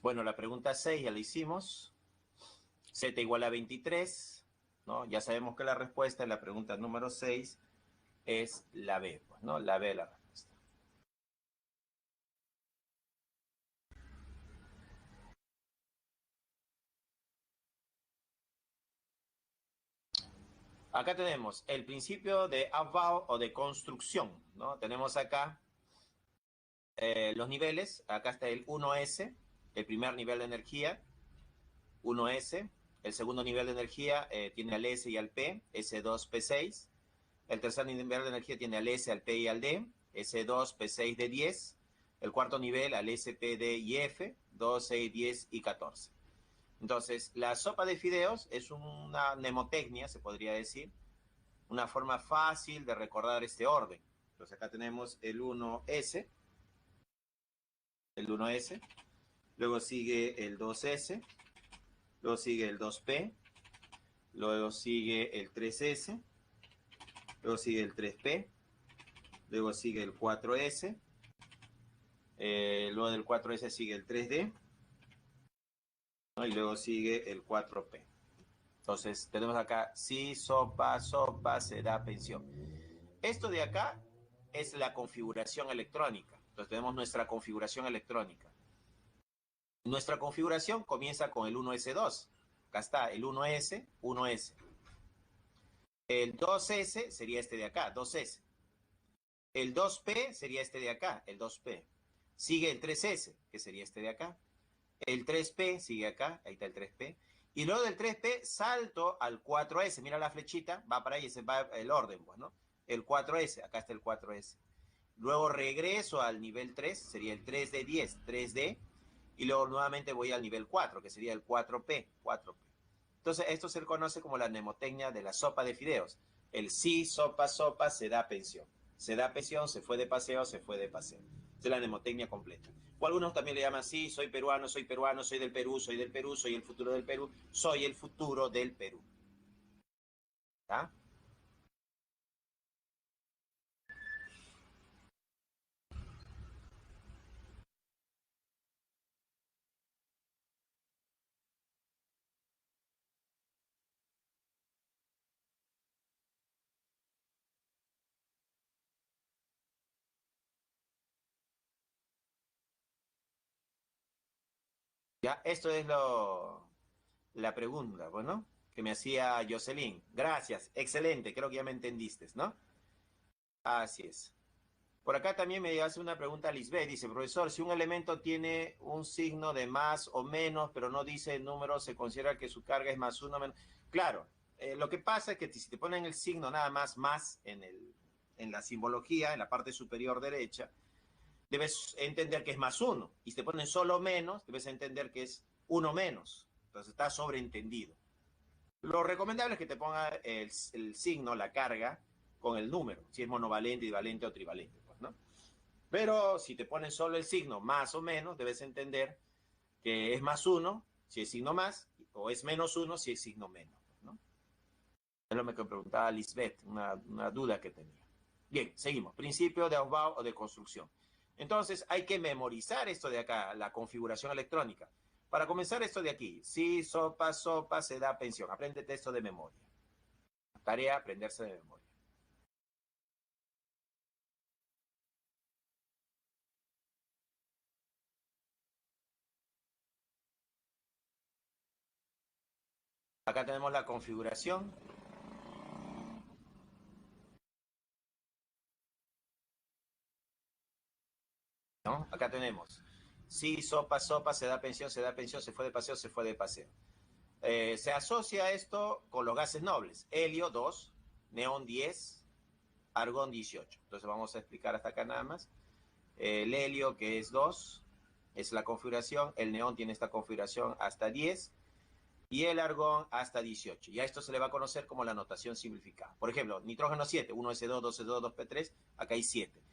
Bueno, la pregunta 6 ya la hicimos. Z igual a 23, ¿no? Ya sabemos que la respuesta en la pregunta número 6 es la B, pues, ¿no? La B es la respuesta. Acá tenemos el principio de Aufbau o de construcción, ¿no? Tenemos acá los niveles. Acá está el 1S, el primer nivel de energía, 1S. El segundo nivel de energía tiene al S y al P, S2, P6. El tercer nivel de energía tiene al S, al P y al D, S2, P6, D10. El cuarto nivel al S, P, D y F, 2, 6, 10 y 14. Entonces, la sopa de fideos es una mnemotecnia, se podría decir, una forma fácil de recordar este orden. Entonces, acá tenemos el 1S, luego sigue el 2S, luego sigue el 2P, luego sigue el 3S, luego sigue el 3P, luego sigue el 4S, luego del 4S sigue el 3D, ¿no? Y luego sigue el 4P. Entonces, tenemos acá, si, sopa, se da pensión. Esto de acá es la configuración electrónica. Entonces, tenemos nuestra configuración electrónica. Nuestra configuración comienza con el 1S2. Acá está el 1S, 1S. El 2S sería este de acá, 2S. El 2P sería este de acá, el 2P. Sigue el 3S, que sería este de acá. El 3P sigue acá, ahí está el 3P. Y luego del 3P salto al 4S. Mira la flechita, va para ahí, ese va el orden, pues, ¿no? El 4S, acá está el 4S. Luego regreso al nivel 3, sería el 3D10, 3D. Y luego nuevamente voy al nivel 4, que sería el 4P, 4P. Entonces, esto se conoce como la mnemotecnia de la sopa de fideos. El sí, sopa, se da pensión. Se da pensión, se fue de paseo, se fue de paseo. Esa es la mnemotecnia completa. O algunos también le llaman así, soy peruano, soy del Perú, soy del Perú, soy el futuro del Perú, soy el futuro del Perú. ¿Está? Ya, esto es la pregunta, bueno, que me hacía Jocelyn. Gracias, excelente, creo que ya me entendiste, ¿no? Así es. Por acá también me hace una pregunta Lisbeth. Dice, profesor, si un elemento tiene un signo de más o menos, pero no dice el número, ¿se considera que su carga es más uno o menos? Claro, lo que pasa es que si te ponen el signo nada más en la simbología, en la parte superior derecha, debes entender que es más uno. Y si te ponen solo menos, debes entender que es uno menos. Entonces está sobreentendido. Lo recomendable es que te ponga el signo, la carga, con el número, si es monovalente, divalente o trivalente, pues, ¿no? Pero si te ponen solo el signo más o menos, debes entender que es más uno si es signo más, o es menos uno si es signo menos, ¿no? Es lo que me preguntaba Lisbeth, una duda que tenía. Bien, seguimos. Principio de Aufbau o de construcción. Entonces, hay que memorizar esto de acá, la configuración electrónica. Para comenzar esto de aquí, si, sopa, se da pensión. Apréndete esto de memoria. Tarea, aprenderse de memoria. Acá tenemos la configuración. ¿No? Acá tenemos. Si, sopa, se da pensión, se fue de paseo, se fue de paseo. Se asocia esto con los gases nobles. Helio 2, neón 10, argón 18. Entonces vamos a explicar hasta acá nada más. El helio, que es 2, es la configuración. El neón tiene esta configuración hasta 10 y el argón hasta 18. Y a esto se le va a conocer como la notación simplificada. Por ejemplo, nitrógeno 7, 1S2, 2S2, 2P3, acá hay 7.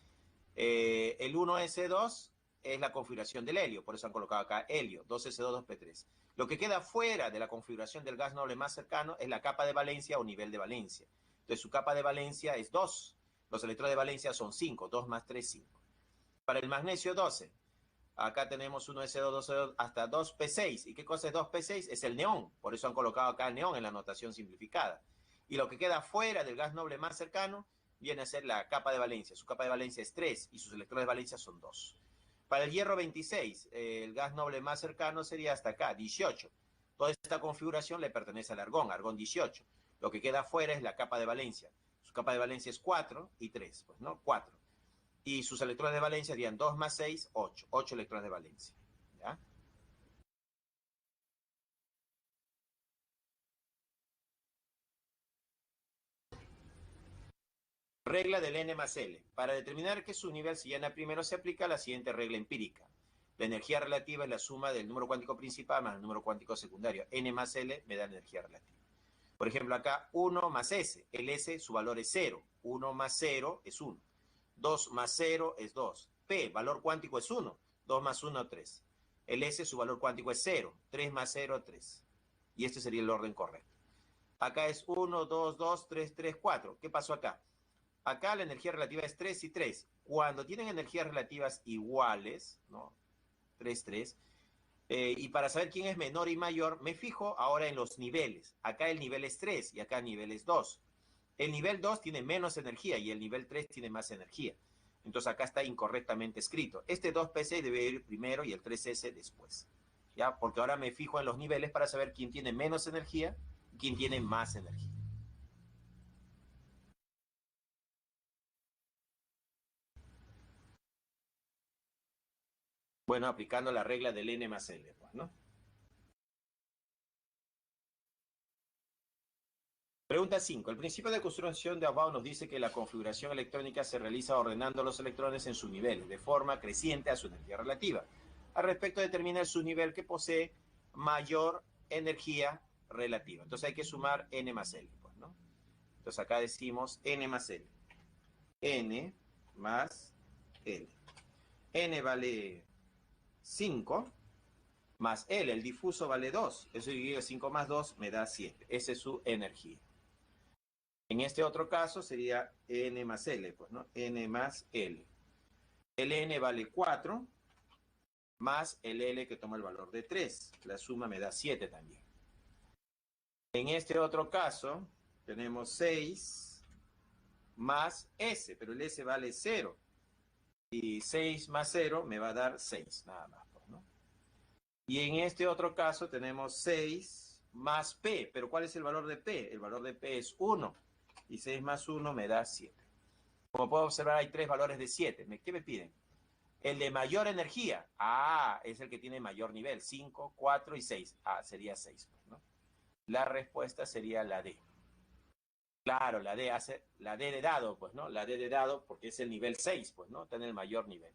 El 1S2 es la configuración del helio, por eso han colocado acá helio, 2S2, 2P3. Lo que queda fuera de la configuración del gas noble más cercano es la capa de valencia o nivel de valencia. Entonces su capa de valencia es 2. Los electrones de valencia son 5, 2 más 3, 5. Para el magnesio 12, acá tenemos 1s2, 2s2, hasta 2p6. ¿Y qué cosa es 2p6? Es el neón. Por eso han colocado acá el neón en la notación simplificada. Y lo que queda fuera del gas noble más cercano viene a ser la capa de valencia. Su capa de valencia es 3 y sus electrones de valencia son 2. Para el hierro 26, el gas noble más cercano sería hasta acá, 18. Toda esta configuración le pertenece al argón, argón 18. Lo que queda fuera es la capa de valencia. Su capa de valencia es 4 y 3, pues, ¿no? 4. Y sus electrones de valencia serían 2 más 6, 8. 8 electrones de valencia. ¿Ya? Regla del N más L. Para determinar que su nivel se llena primero, se aplica la siguiente regla empírica. La energía relativa es la suma del número cuántico principal más el número cuántico secundario. N más L me da la energía relativa. Por ejemplo, acá 1 más S. El S, su valor es 0. 1 más 0 es 1. 2 más 0 es 2. P, valor cuántico es 1. 2 más 1, 3. El S, su valor cuántico es 0. 3 más 0, 3. Y este sería el orden correcto. Acá es 1, 2, 2, 3, 3, 4. ¿Qué pasó acá? Acá la energía relativa es 3 y 3. Cuando tienen energías relativas iguales, ¿no? 3, 3. Y para saber quién es menor y mayor, me fijo ahora en los niveles. Acá el nivel es 3 y acá el nivel es 2. El nivel 2 tiene menos energía y el nivel 3 tiene más energía. Entonces acá está incorrectamente escrito. Este 2PC debe ir primero y el 3S después. ¿Ya? Porque ahora me fijo en los niveles para saber quién tiene menos energía y quién tiene más energía. Bueno, aplicando la regla del N más L, pues, ¿no? Pregunta 5. El principio de construcción de Aufbau nos dice que la configuración electrónica se realiza ordenando los electrones en sus niveles, de forma creciente a su energía relativa. Al respecto, determina su nivel que posee mayor energía relativa. Entonces hay que sumar N más L, pues, ¿no? Entonces acá decimos N más L. N más L. N vale 5 más L, el difuso vale 2. Eso divide 5 más 2 me da 7. Esa es su energía. En este otro caso sería N más L, pues, ¿no? N más L. El N vale 4 más el L que toma el valor de 3. La suma me da 7 también. En este otro caso tenemos 6 más S, pero el S vale 0. Y 6 más 0 me va a dar 6, nada más, pues, ¿no? Y en este otro caso tenemos 6 más P, pero ¿cuál es el valor de P? El valor de P es 1. Y 6 más 1 me da 7. Como puedo observar, hay 3 valores de 7. ¿Qué me piden? El de mayor energía. Ah, es el que tiene mayor nivel. 5, 4 y 6. Ah, sería 6, pues, ¿no? La respuesta sería la D. Claro, la D hace la D de dado, pues, ¿no? La D de dado porque es el nivel 6, pues, ¿no? Está en el mayor nivel.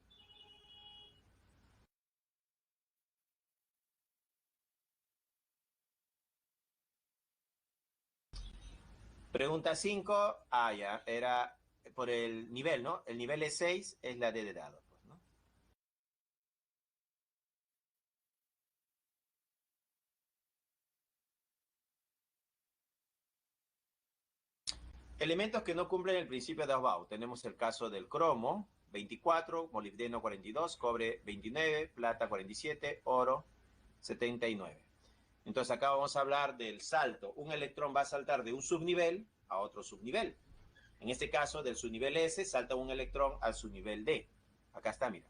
Pregunta 5. Ah, ya, era por el nivel, ¿no? El nivel es 6, es la D de dado, pues, ¿no? Elementos que no cumplen el principio de Aufbau. Tenemos el caso del cromo, 24, molibdeno 42, cobre 29, plata 47, oro 79. Entonces acá vamos a hablar del salto. Un electrón va a saltar de un subnivel a otro subnivel. En este caso, del subnivel S, salta un electrón al subnivel D. Acá está, mira.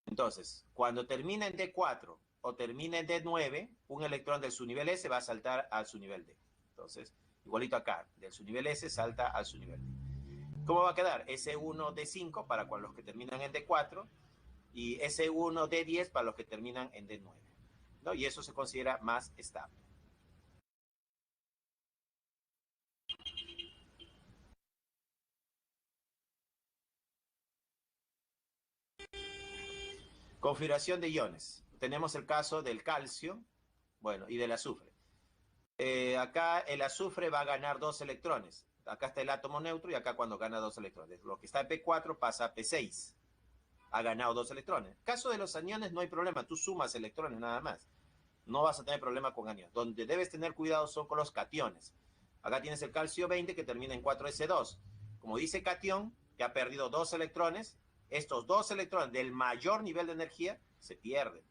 Entonces, cuando termina en D4 o termina en D9, un electrón del subnivel S va a saltar al subnivel D. Entonces, igualito acá, del subnivel S salta al subnivel D. ¿Cómo va a quedar? S1, D5 para los que terminan en D4 y S1, D10 para los que terminan en D9. ¿No? Y eso se considera más estable. Configuración de iones. Tenemos el caso del calcio, bueno, y del azufre. Acá el azufre va a ganar 2 electrones. Acá está el átomo neutro y acá cuando gana 2 electrones. Lo que está en P4 pasa a P6. Ha ganado 2 electrones. Caso de los aniones no hay problema. Tú sumas electrones nada más. No vas a tener problema con aniones. Donde debes tener cuidado son con los cationes. Acá tienes el calcio 20 que termina en 4S2. como dice catión, que ha perdido 2 electrones, estos 2 electrones del mayor nivel de energía se pierden.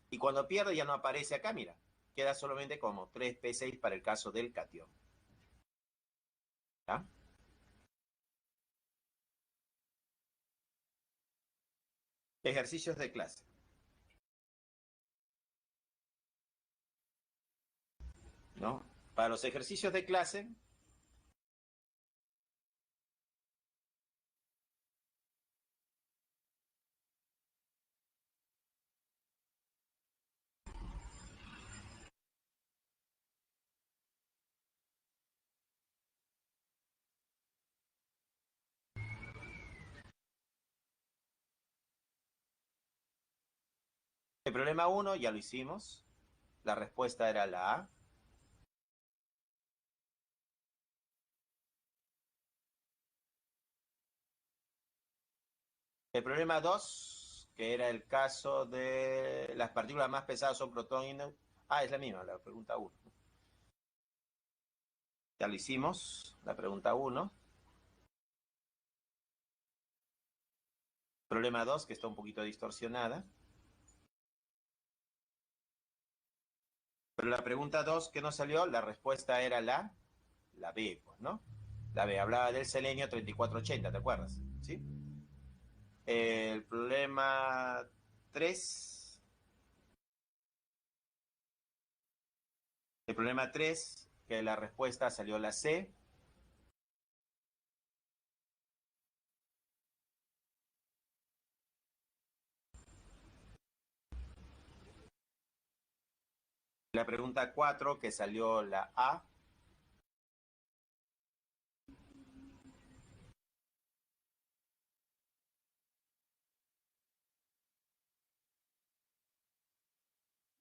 Y cuando pierde ya no aparece acá, mira, queda solamente como 3p6 para el caso del catión. ¿Ya? Ejercicios de clase. ¿No? Para los ejercicios de clase, el problema 1 ya lo hicimos. La respuesta era la A. El problema 2, que era el caso de las partículas más pesadas son protón y neutrón. Ah, es la misma, la pregunta 1. Ya lo hicimos, la pregunta 1. Problema 2, que está un poquito distorsionada. Pero la pregunta 2 que no salió, la respuesta era la B, pues, ¿no? La B, hablaba del selenio 3480, ¿te acuerdas? ¿Sí? El problema 3. El problema 3, que la respuesta salió la C. La pregunta 4, que salió la A.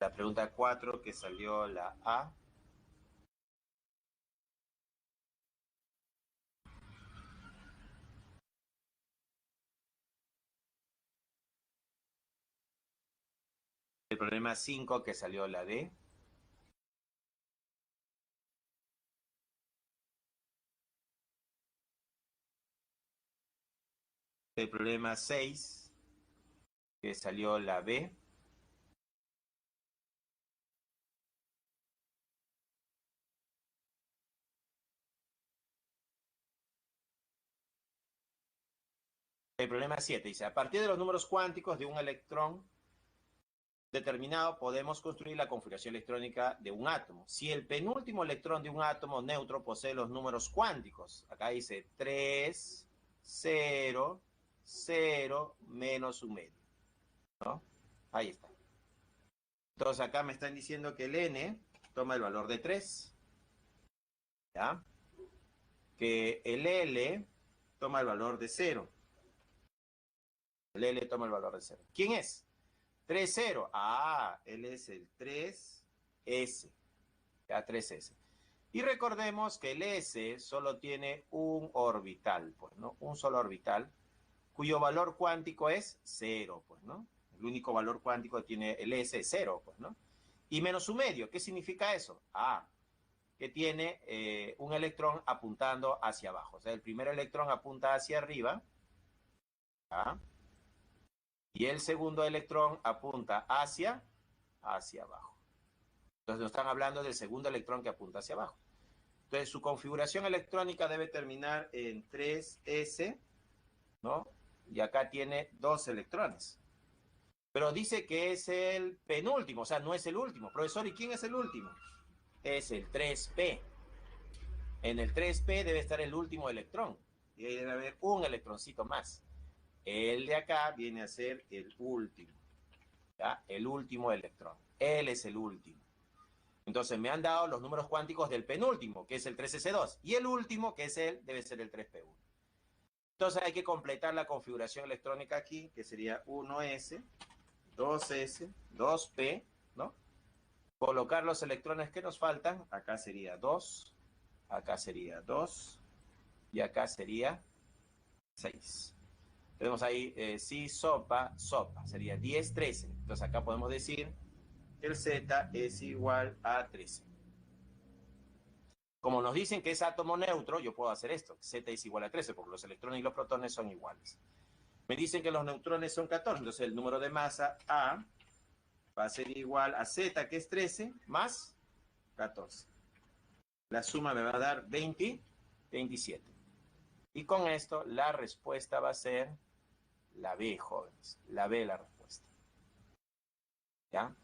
La pregunta 4, que salió la A. El problema 5, que salió la D. El problema 6, que salió la B. El problema 7 dice, a partir de los números cuánticos de un electrón determinado, podemos construir la configuración electrónica de un átomo. Si el penúltimo electrón de un átomo neutro posee los números cuánticos, acá dice 3, 0, 0, menos un medio, ¿no? Ahí está. Entonces acá me están diciendo que el n toma el valor de 3, ¿ya? Que el L toma el valor de 0. El L toma el valor de 0. ¿Quién es? 3, 0. Ah, él es el 3S. Ya, 3S. Y recordemos que el S solo tiene un orbital, pues, ¿no? Un solo orbital, cuyo valor cuántico es 0, pues, ¿no? El único valor cuántico que tiene el S es 0, pues, ¿no? Y menos su medio, ¿qué significa eso? Ah, que tiene un electrón apuntando hacia abajo. O sea, el primer electrón apunta hacia arriba, ¿ya? Y el segundo electrón apunta hacia abajo. Entonces nos están hablando del segundo electrón que apunta hacia abajo. Entonces su configuración electrónica debe terminar en 3s, ¿no? Y acá tiene 2 electrones. Pero dice que es el penúltimo, o sea, no es el último. Profesor, ¿y quién es el último? Es el 3p. En el 3p debe estar el último electrón. Y ahí debe haber un electroncito más. El de acá viene a ser el último. ¿Ya? El último electrón. Él es el último. Entonces me han dado los números cuánticos del penúltimo, que es el 3s2. Y el último, que es el, debe ser el 3p1. Entonces hay que completar la configuración electrónica aquí, que sería 1s, 2s, 2p, ¿no? Colocar los electrones que nos faltan. Acá sería 2, acá sería 2 y acá sería 6. Tenemos ahí, sí, sopa, sería 10, 13. Entonces acá podemos decir que el Z es igual a 13. Como nos dicen que es átomo neutro, yo puedo hacer esto. Z es igual a 13, porque los electrones y los protones son iguales. Me dicen que los neutrones son 14, entonces el número de masa A va a ser igual a Z, que es 13, más 14. La suma me va a dar 27. Y con esto la respuesta va a ser la B, jóvenes. La B la respuesta. ¿Ya?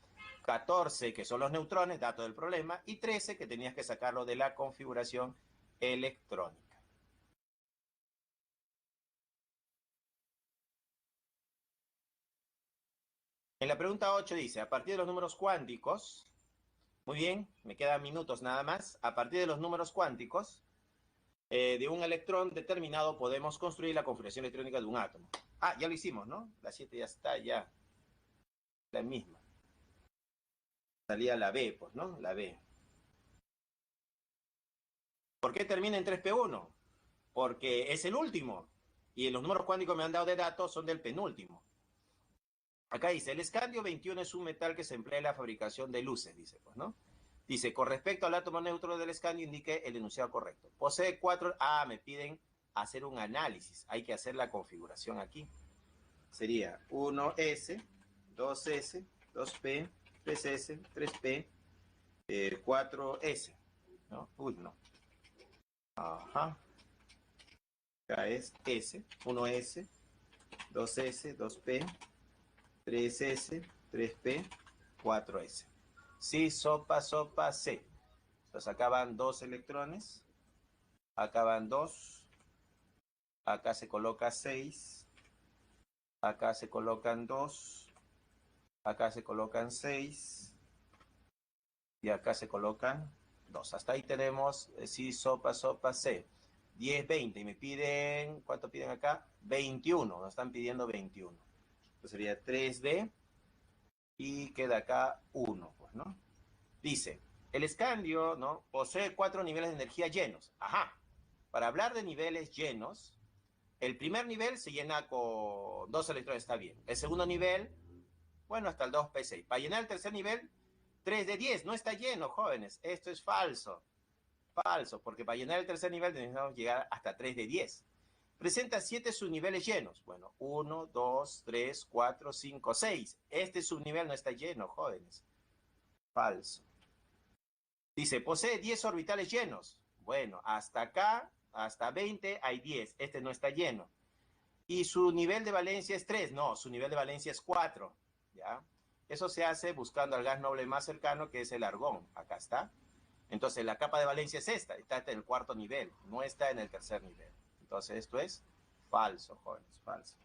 14, que son los neutrones, dato del problema, y 13, que tenías que sacarlo de la configuración electrónica. En la pregunta 8 dice, a partir de los números cuánticos, muy bien, me quedan minutos nada más, a partir de los números cuánticos, de un electrón determinado podemos construir la configuración electrónica de un átomo. Ah, ya lo hicimos, ¿no? La 7 ya está, ya. La misma. Salía la B, pues, ¿no? La B. ¿Por qué termina en 3p1? Porque es el último. Y los números cuánticos me han dado de datos son del penúltimo. Acá dice, el escandio 21 es un metal que se emplea en la fabricación de luces, dice, pues, ¿no? Dice, con respecto al átomo neutro del escandio, indique el enunciado correcto. Posee 4... Ah, me piden hacer un análisis. Hay que hacer la configuración aquí. Sería 1S, 2S, 2P, 3S, 3P, 4S. ¿No? Uy, no. Ajá. Acá es S, 1S, 2S, 2P, 3S, 3P, 4S. Sí, sopa, sopa, C. Entonces acá van 2 electrones, acá van 2, acá se coloca 6, acá se colocan 2, acá se colocan 6 y acá se colocan 2. Hasta ahí tenemos, sí, sopa, sopa, C. 10, 20. Y me piden, ¿cuánto piden acá? 21. Nos están pidiendo 21. Entonces sería 3D y queda acá 1, pues, ¿no? Dice, el escandio, ¿no?, posee 4 niveles de energía llenos. Ajá. Para hablar de niveles llenos, el primer nivel se llena con 2 electrones, está bien. El segundo nivel, bueno, hasta el 2p6. Para llenar el tercer nivel, 3 de 10. No está lleno, jóvenes. Esto es falso. Falso, porque para llenar el tercer nivel necesitamos llegar hasta 3 de 10. Presenta 7 subniveles llenos. Bueno, 1, 2, 3, 4, 5, 6. Este subnivel no está lleno, jóvenes. Falso. Dice, posee 10 orbitales llenos. Bueno, hasta acá, hasta 20 hay 10. Este no está lleno. Y su nivel de valencia es 3. No, su nivel de valencia es 4. ¿Ya? Eso se hace buscando al gas noble más cercano, que es el argón. Acá está. Entonces, la capa de valencia es esta. Está en el cuarto nivel. No está en el tercer nivel. Entonces, esto es falso, jóvenes. Falso.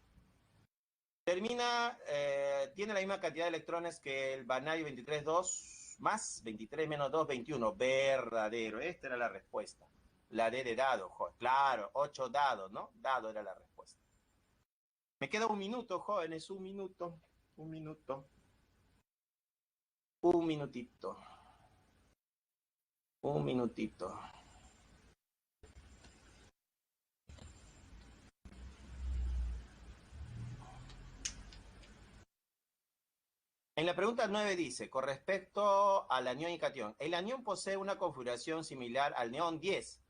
Termina, tiene la misma cantidad de electrones que el vanadio 23,2 más 23 menos 2, 21. Verdadero. Esta era la respuesta. La D de dado, joder. Claro, 8 dados, ¿no? Dado era la respuesta. Me queda un minuto, jóvenes, un minuto. Un minuto. Un minutito. Un minutito. En la pregunta 9 dice, con respecto al anión y catión, el anión posee una configuración similar al neón 10.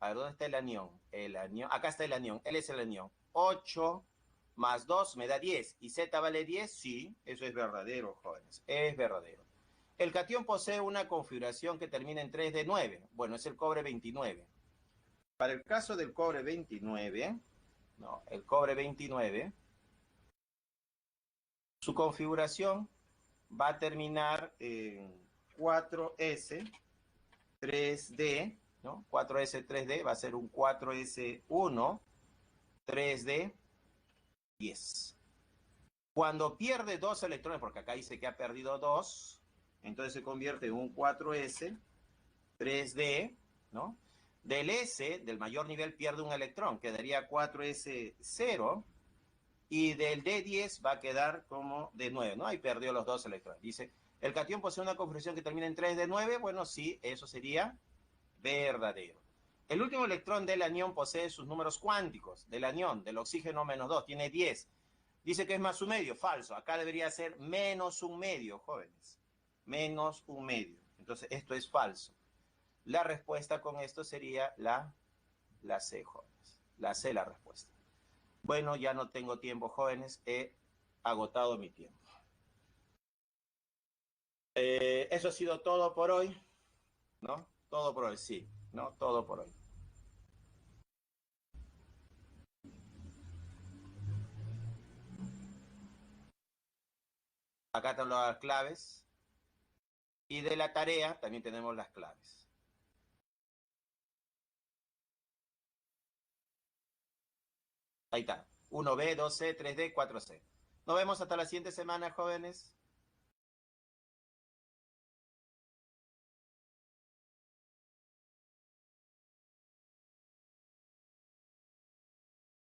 A ver, ¿dónde está el anión? El anión, acá está el anión, él es el anión. 8 más 2 me da 10. ¿Y Z vale 10? Sí, eso es verdadero, jóvenes, es verdadero. El catión posee una configuración que termina en 3 de 9. Bueno, es el cobre 29. Para el caso del cobre 29, no, el cobre 29, su configuración va a terminar en 4S 3D, ¿no? 4S 3D va a ser un 4S1 3D 10. Cuando pierde 2 electrones, porque acá dice que ha perdido 2, entonces se convierte en un 4S 3D, ¿no? Del S, del mayor nivel, pierde un electrón, quedaría 4S0, y del D10 va a quedar como D9, ¿no? Ahí perdió los 2 electrones. Dice, ¿el catión posee una configuración que termina en 3D9? Bueno, sí, eso sería verdadero. El último electrón del anión posee sus números cuánticos, del anión, del oxígeno menos 2, tiene 10. Dice que es más un medio, falso. Acá debería ser menos un medio, jóvenes. Menos un medio. Entonces, esto es falso. La respuesta con esto sería la C, jóvenes. La C, la respuesta. Bueno, ya no tengo tiempo, jóvenes. He agotado mi tiempo. Eso ha sido todo por hoy, ¿no? Todo por hoy, sí, ¿no? Todo por hoy. Acá están las claves. Y de la tarea también tenemos las claves. Ahí está. 1B, 2C, 3D, 4C. Nos vemos hasta la siguiente semana, jóvenes.